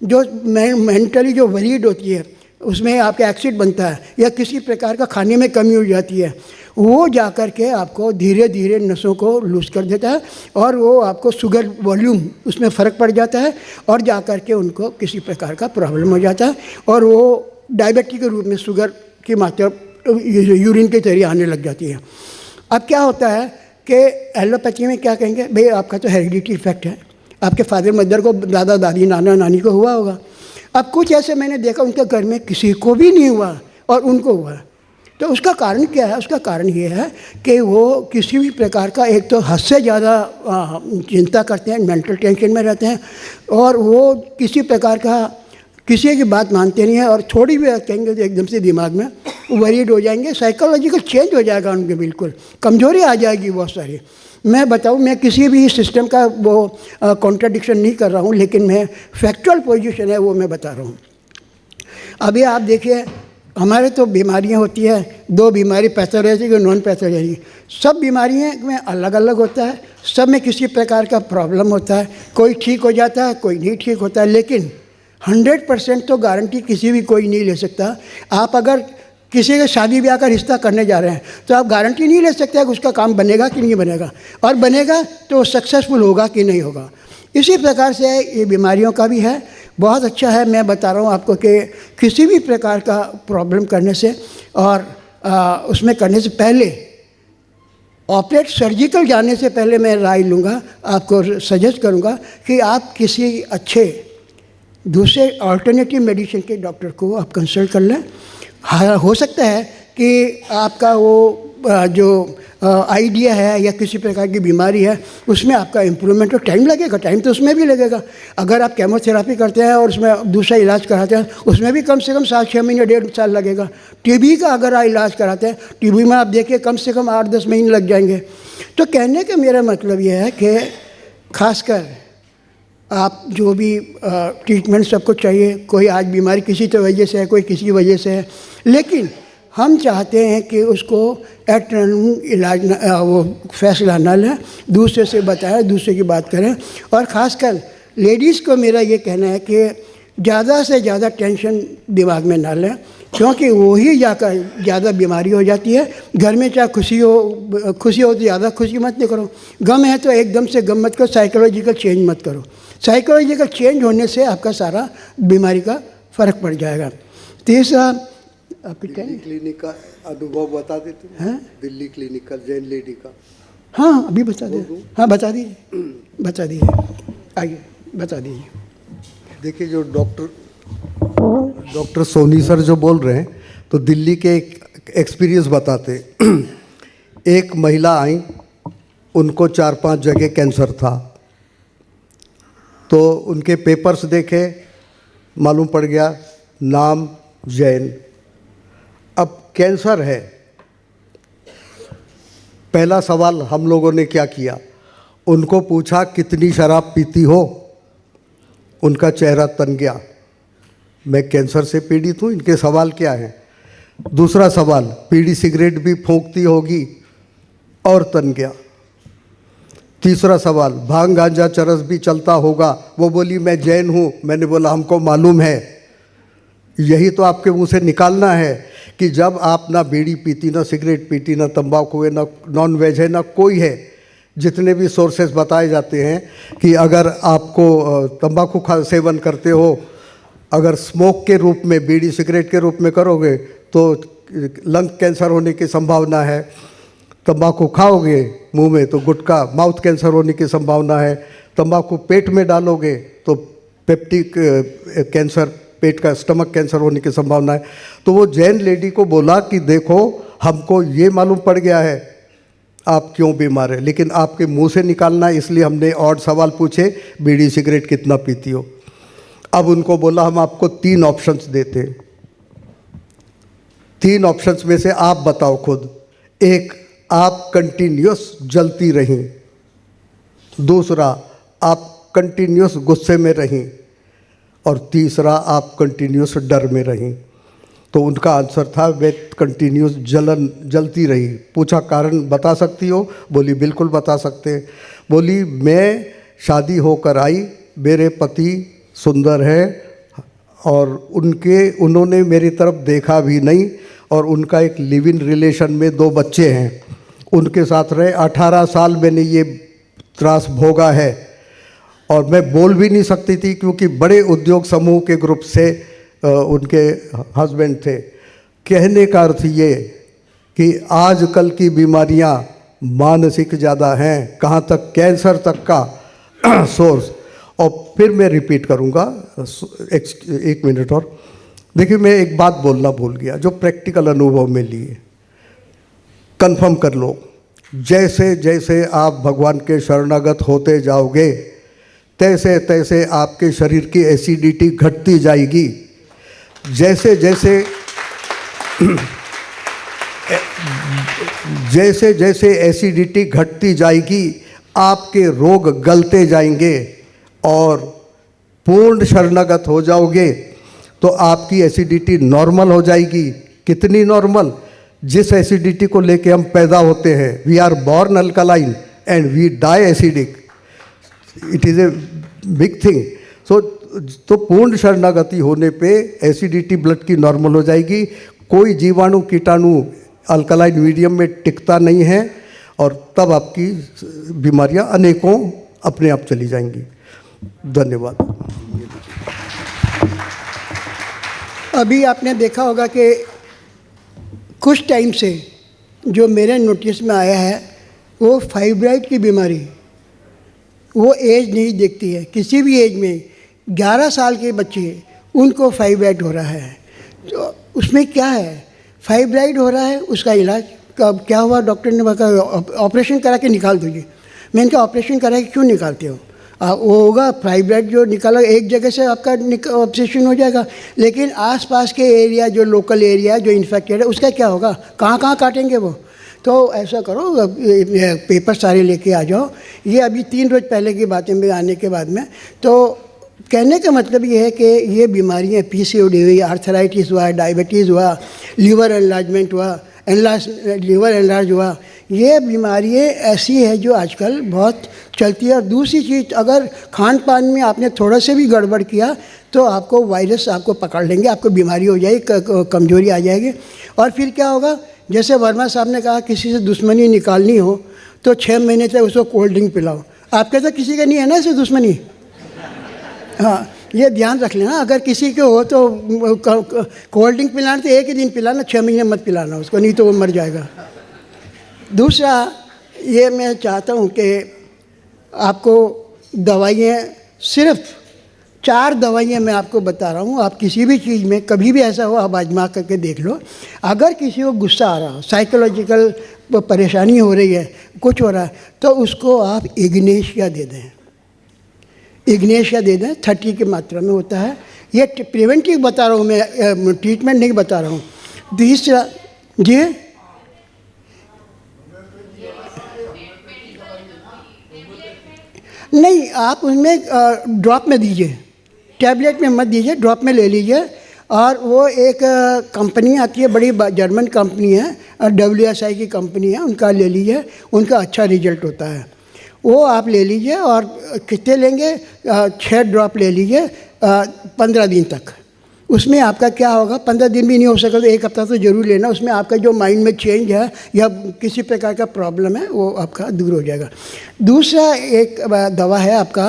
Speaker 5: जो मेंटली जो वरीड होती है, उसमें आपका एसिड बनता है या किसी प्रकार का खाने में कमी हो जाती है, वो जा कर के आपको धीरे धीरे नसों को लूज कर देता है, और वो आपको शुगर वॉल्यूम उसमें फ़र्क पड़ जाता है, और जा कर के उनको किसी प्रकार का प्रॉब्लम हो जाता है, और वो डायबिटिक के रूप में शुगर की मात्रा यूरिन के जरिए आने लग जाती है। अब क्या होता है कि एलोपैथी में क्या कहेंगे, भाई आपका तो हेरिडिटी इफेक्ट है, आपके फादर मदर को, दादा दादी, नाना नानी को हुआ होगा। अब कुछ ऐसे मैंने देखा उनके घर में किसी को भी नहीं हुआ और उनको हुआ। तो उसका कारण क्या है, उसका कारण ये है कि वो किसी भी प्रकार का, एक तो हद से ज़्यादा चिंता करते हैं, मेंटल टेंशन में रहते हैं, और वो किसी प्रकार का किसी की बात मानते नहीं है, और थोड़ी भी कहेंगे तो एकदम से दिमाग में वरीड हो जाएंगे, साइकोलॉजिकल चेंज हो जाएगा उनके, बिल्कुल कमज़ोरी आ जाएगी बहुत सारी। मैं बताऊं, मैं किसी भी सिस्टम का वो कॉन्ट्राडिक्शन नहीं कर रहा हूं, लेकिन मैं फैक्चुअल पोजीशन है वो मैं बता रहा हूं। अभी आप देखिए, हमारे तो बीमारियां होती है, 2 बीमारी, पैथोलॉजिक और नॉन पैथोलॉजिक। सब बीमारियां में अलग अलग होता है, सब में किसी प्रकार का प्रॉब्लम होता है, कोई ठीक हो जाता है, कोई नहीं ठीक होता है, लेकिन 100% तो गारंटी किसी भी कोई नहीं ले सकता। आप अगर किसी के शादी ब्याह का रिश्ता करने जा रहे हैं तो आप गारंटी नहीं ले सकते कि उसका काम बनेगा कि नहीं बनेगा, और बनेगा तो सक्सेसफुल होगा कि नहीं होगा। इसी प्रकार से ये बीमारियों का भी है। बहुत अच्छा है, मैं बता रहा हूँ आपको कि किसी भी प्रकार का प्रॉब्लम करने से और उसमें करने से पहले, ऑपरेट सर्जिकल जाने से पहले मैं राय लूँगा, आपको सजेस्ट करूँगा कि आप किसी अच्छे दूसरे अल्टरनेटिव मेडिसिन के डॉक्टर को आप कंसल्ट कर लें। हाँ, हो सकता है कि आपका वो जो आइडिया है या किसी प्रकार की बीमारी है उसमें आपका इम्प्रूवमेंट तो टाइम लगेगा, टाइम तो उसमें भी लगेगा। अगर आप केमोथेरापी करते हैं और उसमें दूसरा इलाज कराते हैं उसमें भी कम से कम 7-6 महीने 1.5 साल लगेगा। टीबी का अगर आप इलाज कराते हैं, टीबी में आप देखिए कम से कम 8-10 महीने लग जाएंगे। तो कहने का मेरा मतलब ये है कि खासकर आप जो भी ट्रीटमेंट सबको चाहिए, कोई आज बीमारी किसी तो वजह से है, कोई किसी वजह से है, लेकिन हम चाहते हैं कि उसको एट इलाज वो फैसला न लें, दूसरे से बताएं, दूसरे की बात करें। और ख़ासकर लेडीज़ को मेरा ये कहना है कि ज़्यादा से ज़्यादा टेंशन दिमाग में ना लें, क्योंकि वही जाकर ज़्यादा बीमारी हो जाती है। घर में चाहे खुशी हो तो ज़्यादा खुशी मत नहीं करो, गम है तो एकदम से गम मत करो, साइकोलॉजिकल चेंज मत करो। साइकोलॉजिकल चेंज होने से आपका सारा बीमारी का फ़र्क पड़ जाएगा। तीसरा, आपकी
Speaker 4: दिल्ली क्लिनिक का अनुभव बता देते हैं? दिल्ली क्लिनिक का, जैन लेडी का।
Speaker 5: हाँ, अभी बता दीजिए। हाँ, बता दीजिए, बता दीजिए, आइए बता दीजिए।
Speaker 4: देखिए, जो डॉक्टर सोनी सर जो बोल रहे हैं, तो दिल्ली के एक एक्सपीरियंस बताते। एक महिला आई, उनको 4-5 जगह कैंसर था, तो उनके पेपर्स देखे, मालूम पड़ गया नाम जैन। अब कैंसर है। पहला सवाल हम लोगों ने क्या किया, उनको पूछा कितनी शराब पीती हो। उनका चेहरा तन गया, मैं कैंसर से पीड़ित हूँ, इनके सवाल क्या हैं। दूसरा सवाल, बीड़ी सिगरेट भी फूंकती होगी, और तन गया। तीसरा सवाल, भांग गांजा चरस भी चलता होगा। वो बोली मैं जैन हूँ। मैंने बोला हमको मालूम है, यही तो आपके मुंह से निकालना है कि जब आप ना बीड़ी पीती, ना सिगरेट पीती, ना तंबाकू है, ना नॉन वेज है, ना कोई है। जितने भी सोर्सेज बताए जाते हैं कि अगर आपको तंबाकू सेवन करते हो, अगर स्मोक के रूप में, बीड़ी सिगरेट के रूप में करोगे तो लंग कैंसर होने की संभावना है। तंबाकू खाओगे मुंह में तो गुटखा, माउथ कैंसर होने की संभावना है। तंबाकू पेट में डालोगे तो पेप्टिक कैंसर, पेट का स्टमक कैंसर होने की संभावना है। तो वो जैन लेडी को बोला कि देखो, हमको ये मालूम पड़ गया है आप क्यों बीमार है, लेकिन आपके मुंह से निकालना है, इसलिए हमने और सवाल पूछे, बीड़ी सिगरेट कितना पीती हो। अब उनको बोला हम आपको 3 ऑप्शंस देते हैं, 3 ऑप्शंस में से आप बताओ खुद। एक, आप कंटिन्यूस जलती रहें। दूसरा, आप कंटिन्यूस गुस्से में रहें। और तीसरा, आप कंटिन्यूस डर में रहें। तो उनका आंसर था वे कंटिन्यूस जलती रही। पूछा कारण बता सकती हो? बोली बिल्कुल बता सकते हैं। बोली मैं शादी होकर आई, मेरे पति सुंदर है और उन्होंने मेरी तरफ देखा भी नहीं, और उनका एक लिव इन रिलेशन में 2 बच्चे हैं, उनके साथ रहे 18 साल मैंने ये त्रास भोगा है। और मैं बोल भी नहीं सकती थी क्योंकि बड़े उद्योग समूह के ग्रुप से उनके हस्बैंड थे। कहने का अर्थ ये कि आजकल की बीमारियां मानसिक ज़्यादा हैं, कहाँ तक कैंसर तक का सोर्स। और फिर मैं रिपीट करूँगा, एक मिनट और। देखिए, मैं एक बात बोलना भूल गया जो प्रैक्टिकल अनुभव में लिए, कंफर्म कर लो। जैसे जैसे आप भगवान के शरणागत होते जाओगे, तैसे तैसे आपके शरीर की एसिडिटी घटती जाएगी। जैसे जैसे एसिडिटी घटती जाएगी, आपके रोग गलते जाएंगे, और पूर्ण शरणागत हो जाओगे तो आपकी एसिडिटी नॉर्मल हो जाएगी। कितनी नॉर्मल? जिस एसिडिटी को लेके हम पैदा होते हैं, we are born alkaline and we die acidic, it is a big thing. तो पूर्ण शरणागति होने पे एसिडिटी ब्लड की नॉर्मल हो जाएगी। कोई जीवाणु कीटाणु अल्कलाइन मीडियम में टिकता नहीं है, और तब आपकी बीमारियां अनेकों अपने आप चली जाएंगी। धन्यवाद।
Speaker 5: अभी आपने देखा होगा कि कुछ टाइम से जो मेरे नोटिस में आया है वो फाइब्राइड की बीमारी, वो एज नहीं देखती है। किसी भी एज में 11 साल के बच्चे उनको फाइब्राइड हो रहा है। तो उसमें क्या है, फाइब्राइड हो रहा है, उसका इलाज कब क्या हुआ, डॉक्टर ने बताया ऑपरेशन करा के निकाल दीजिए। मैंने कहा ऑपरेशन करा के क्यों निकालते हो, वो होगा फाइब्राइड जो निकाला एक जगह से आपका ऑपरेशन हो जाएगा, लेकिन आसपास के एरिया जो लोकल एरिया जो इन्फेक्टेड है उसका क्या होगा, कहाँ कहाँ काटेंगे वो। तो ऐसा करो, पेपर सारे लेके आ जाओ। ये अभी 3 रोज़ पहले की बातें में आने के बाद में, तो कहने का मतलब ये है कि ये बीमारियाँ PCOD हुई, आर्थराइटिस हुआ, डायबिटीज़ हुआ, लीवर एनलार्जमेंट हुआ, लीवर एनलार्ज हुआ, ये बीमारियाँ ऐसी है जो आजकल बहुत चलती है। और दूसरी चीज़, अगर खान पान में आपने थोड़ा से भी गड़बड़ किया तो आपको वायरस आपको पकड़ लेंगे, आपको बीमारी हो जाएगी, कमजोरी आ जाएगी। और फिर क्या होगा, जैसे वर्मा साहब ने कहा किसी से दुश्मनी निकालनी हो तो 6 महीने तक उसको कोल्ड ड्रिंक पिलाओ। आपके तो किसी का नहीं है ना ऐसे दुश्मनी, हाँ ये ध्यान रख लेना। अगर किसी के हो तो कोल्ड ड्रिंक पिलाना तो एक ही दिन पिलाना, 6 महीने मत पिलाना उसको, नहीं तो वो मर जाएगा। दूसरा ये मैं चाहता हूँ कि आपको दवाइयाँ, सिर्फ 4 दवाइयाँ मैं आपको बता रहा हूँ। आप किसी भी चीज़ में कभी भी ऐसा हो आप आजमा करके देख लो। अगर किसी को गुस्सा आ रहा, साइकोलॉजिकल परेशानी हो रही है, कुछ हो रहा है, तो उसको आप इग्नेशिया दे दें, इग्नेशिया दे दें। 30 की मात्रा में होता है। ये प्रिवेंटिव बता रहा हूँ मैं, ट्रीटमेंट नहीं बता रहा हूँ। तीसरा जी, नहीं आप उसमें ड्रॉप में दीजिए, टैबलेट में मत दीजिए, ड्रॉप में ले लीजिए। और वो एक कंपनी आती है, बड़ी जर्मन कंपनी है, WSI की कंपनी है, उनका ले लीजिए, उनका अच्छा रिजल्ट होता है। वो आप ले लीजिए। और कितने लेंगे, 6 ड्रॉप ले लीजिए 15 दिन तक। उसमें आपका क्या होगा, 15 दिन भी नहीं हो सका तो 1 हफ्ता तो ज़रूर लेना। उसमें आपका जो माइंड में चेंज है या किसी प्रकार का प्रॉब्लम है वो आपका दूर हो जाएगा। दूसरा एक दवा है आपका,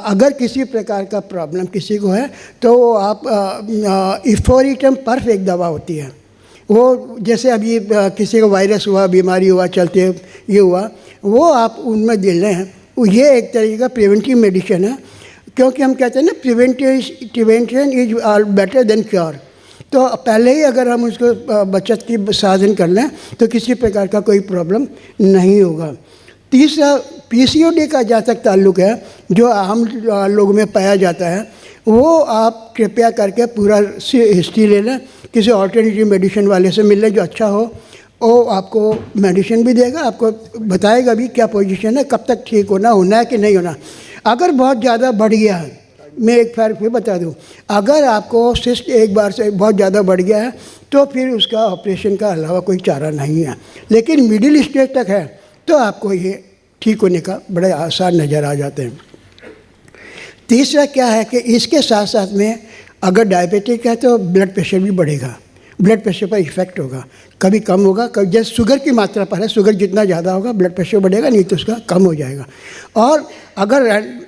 Speaker 5: अगर किसी प्रकार का प्रॉब्लम किसी को है तो आप इफोरिटम पर्फ एक दवा होती है। वो जैसे अभी किसी को वायरस हुआ, बीमारी हुआ, चलते ये हुआ, वो आप उनमें दे रहे हैं। ये एक तरीके का प्रिवेंटिव मेडिसिन है, क्योंकि हम कहते हैं ना prevention is better than cure. तो पहले ही अगर हम उसको बचत की साधन कर लें तो किसी प्रकार का कोई प्रॉब्लम नहीं होगा। तीसरा PCOD का जहाँ तक ताल्लुक़ है, जो आम लोगों में पाया जाता है, वो आप कृपया करके पूरा हिस्ट्री ले लें, किसी ऑल्टरनेटिव मेडिसिन वाले से मिल लें जो अच्छा हो। वो आपको मेडिसिन भी देगा, आपको बताएगा भी क्या पोजीशन है, कब तक ठीक होना है कि नहीं होना। अगर बहुत ज़्यादा बढ़ गया है, मैं एक फिर बता दूं, अगर आपको सिस्ट एक बार से बहुत ज़्यादा बढ़ गया है तो फिर उसका ऑपरेशन का अलावा कोई चारा नहीं है। लेकिन मिडिल स्टेज तक है तो आपको ये ठीक होने का बड़े आसार नज़र आ जाते हैं। तीसरा क्या है कि इसके साथ साथ में अगर डायबिटिक है तो ब्लड प्रेशर भी बढ़ेगा, ब्लड प्रेशर पर इफेक्ट होगा, कभी कम होगा, कभी जैसे शुगर की मात्रा पर है, शुगर जितना ज़्यादा होगा ब्लड प्रेशर बढ़ेगा, नहीं तो उसका कम हो जाएगा। और अगर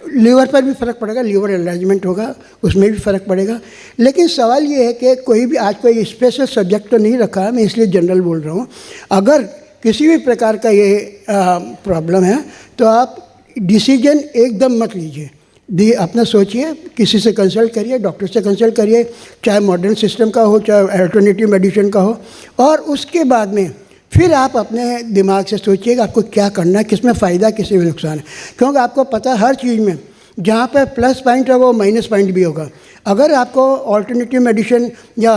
Speaker 5: लीवर पर भी फ़र्क पड़ेगा, लीवर एनलार्जमेंट होगा, उसमें भी फ़र्क पड़ेगा। लेकिन सवाल ये है कि कोई भी आज कोई स्पेशल सब्जेक्ट तो नहीं रखा है, मैं इसलिए जनरल बोल रहा हूँ। अगर किसी भी प्रकार का ये प्रॉब्लम है तो आप डिसीजन एकदम मत लीजिए, अपना सोचिए, किसी से कंसल्ट करिए, डॉक्टर से कंसल्ट करिए, चाहे मॉडर्न सिस्टम का हो चाहे अल्टरनेटिव मेडिसिन का हो। और उसके बाद में फिर आप अपने दिमाग से सोचिएगा आपको क्या करना है, किस में फ़ायदा किस में नुकसान है। क्योंकि आपको पता है हर चीज़ में जहाँ पर प्लस पॉइंट होगा वो माइनस पॉइंट भी होगा। अगर आपको ऑल्टरनेटिव मेडिसिन या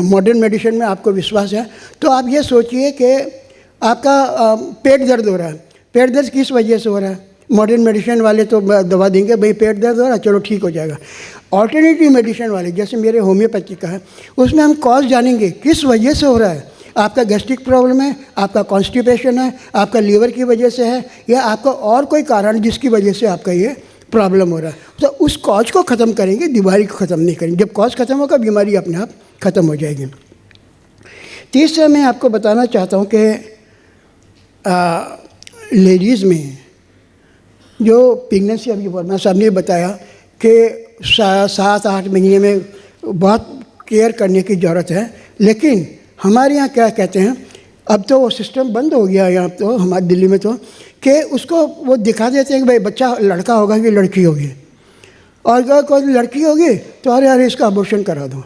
Speaker 5: मॉडर्न मेडिसिन में आपको विश्वास है तो आप ये सोचिए कि आपका पेट दर्द हो रहा है, पेट दर्द किस वजह से हो रहा है। मॉडर्न मेडिसिन वाले तो दवा देंगे, भाई पेट दर्द हो रहा है चलो ठीक हो जाएगा। ऑल्टरनेटिव मेडिसिन वाले जैसे मेरे होम्योपैथी का है, उसमें हम कॉज जानेंगे किस वजह से हो रहा है। आपका गैस्ट्रिक प्रॉब्लम है, आपका कॉन्स्टिपेशन है, आपका लीवर की वजह से है, या आपका और कोई कारण जिसकी वजह से आपका ये प्रॉब्लम हो रहा है, तो उस कॉज को ख़त्म करेंगे, बीमारी को ख़त्म नहीं करेंगे। जब कॉज ख़त्म होगा बीमारी अपने आप ख़त्म हो जाएगी। तीसरा मैं आपको बताना चाहता हूँ कि लेडीज़ में जो प्रेगनेंसी अभी वर्मा साहब ने बताया कि 7-8 महीने में बहुत केयर करने की ज़रूरत है, लेकिन हमारे यहाँ क्या कहते हैं, अब तो वो सिस्टम बंद हो गया यहाँ तो हमारे दिल्ली में, तो कि उसको वो दिखा देते हैं कि भाई बच्चा लड़का होगा कि लड़की होगी, और अगर कोई लड़की होगी तो अरे इसका अबॉर्शन करा दो।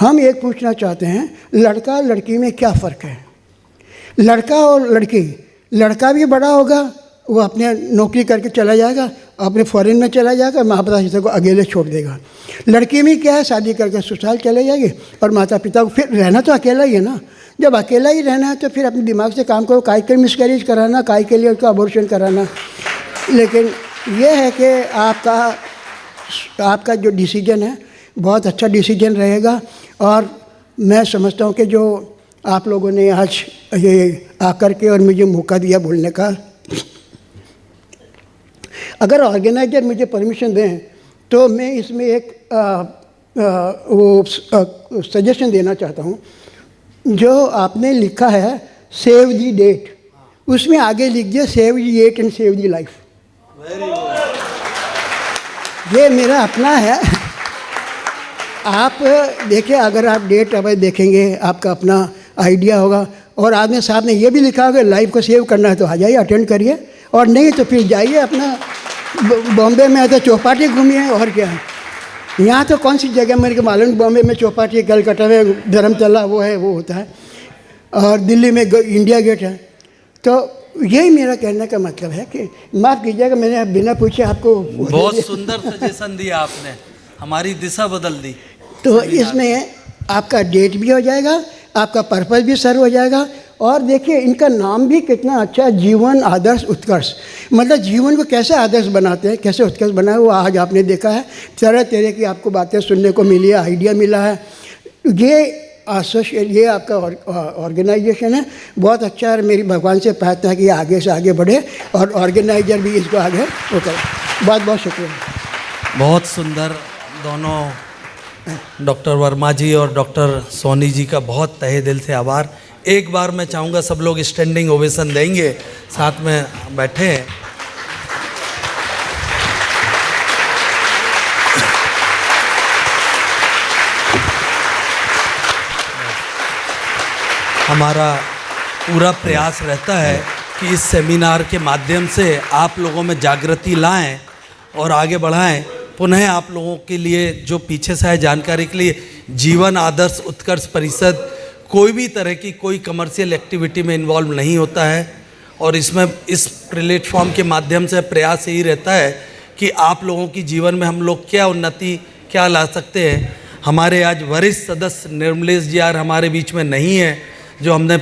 Speaker 5: हम एक पूछना चाहते हैं, लड़का लड़की में क्या फ़र्क है? लड़का और लड़की, लड़का भी बड़ा होगा, वो अपने नौकरी करके चला जाएगा, अपने फॉरेन में चला जाएगा, माँ पिता को अकेले छोड़ देगा। लड़की में क्या है, शादी करके ससुराल चले जाएगी और माता पिता को, फिर रहना तो अकेला ही है ना। जब अकेला ही रहना है तो फिर अपने दिमाग से काम करो, काय के मिसकैरेज कराना, काय के लिए उसका अबॉर्शन कराना। लेकिन ये है कि आपका जो डिसीजन है बहुत अच्छा डिसीजन रहेगा, और मैं समझता हूँ कि जो आप लोगों ने आज ये आकर के और मुझे मौका दिया बोलने का, अगर ऑर्गेनाइजर मुझे परमिशन दें तो मैं इसमें एक सजेशन देना चाहता हूँ। जो आपने लिखा है सेव दी डेट, उसमें आगे लिख दिया save the date and save the life. ये मेरा अपना है। आप देखिए, अगर आप डेट अब देखेंगे आपका अपना आइडिया होगा, और आदमी साहब ने ये भी लिखा होगा लाइफ को सेव करना है तो आ जाइए, अटेंड करिए, और नहीं तो फिर जाइए अपना बॉम्बे में तो चौपाटी घूमिए, और क्या है। यहाँ तो कौन सी जगह मेरे को मालूम, बॉम्बे में चौपाटी, कलकत्ता में धर्मतला वो है, वो होता है, और दिल्ली में इंडिया गेट है। तो यही मेरा कहने का मतलब है कि माफ़ कीजिएगा, मैंने बिना पूछे आपको
Speaker 1: बहुत सुंदर सजेशन दिया आपने, हमारी दिशा बदल दी।
Speaker 5: तो इसमें आपका डेट भी हो जाएगा, आपका पर्पस भी सर्व हो जाएगा, और देखिए इनका नाम भी कितना अच्छा, जीवन आदर्श उत्कर्ष। मतलब जीवन को कैसे आदर्श बनाते हैं, कैसे उत्कर्ष बनाए, वो आज आपने देखा है। तरह तरह की आपको बातें सुनने को मिली है, आइडिया मिला है। ये आपका ऑर्गेनाइजेशन है, बहुत अच्छा है। मेरी भगवान से प्रार्थना है कि आगे से आगे बढ़े और ऑर्गेनाइजर भी इसको आगे वो करे। बहुत बहुत शुक्रिया।
Speaker 1: बहुत सुंदर। दोनों डॉक्टर वर्मा जी और डॉक्टर सोनी जी का बहुत तहे दिल से आभार। एक बार मैं चाहूँगा सब लोग स्टैंडिंग ओवेशन देंगे, साथ में बैठे हैं। हमारा पूरा प्रयास रहता है कि इस सेमिनार के माध्यम से आप लोगों में जागृति लाएं और आगे बढ़ाएं। पुनः आप लोगों के लिए जो पीछे से है जानकारी के लिए, जीवन आदर्श उत्कर्ष परिषद कोई भी तरह की कोई कमर्शियल एक्टिविटी में इन्वॉल्व नहीं होता है, और इसमें इस प्लेटफॉर्म के माध्यम से प्रयास यही रहता है कि आप लोगों की जीवन में हम लोग क्या उन्नति क्या ला सकते हैं। हमारे आज वरिष्ठ सदस्य निर्मलेश जी यार हमारे बीच में नहीं है, जो हमने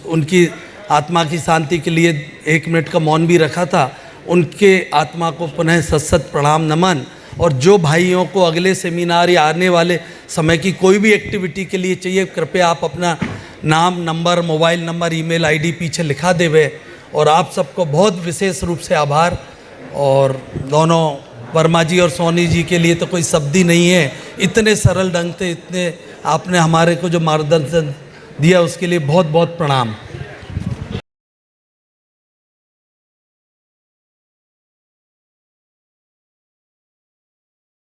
Speaker 1: उनकी आत्मा की शांति के लिए 1 मिनट का मौन भी रखा था। उनके आत्मा को पुनः सत प्रणाम नमन। और जो भाइयों को अगले सेमिनार या आने वाले समय की कोई भी एक्टिविटी के लिए चाहिए, कृपया आप अपना नाम, number, mobile number, email ID पीछे लिखा देवे। और आप सबको बहुत विशेष रूप से आभार। और दोनों वर्मा जी और सोनी जी के लिए तो कोई शब्द ही नहीं है, इतने सरल ढंग से इतने आपने हमारे को जो मार्गदर्शन दिया उसके लिए बहुत बहुत प्रणाम।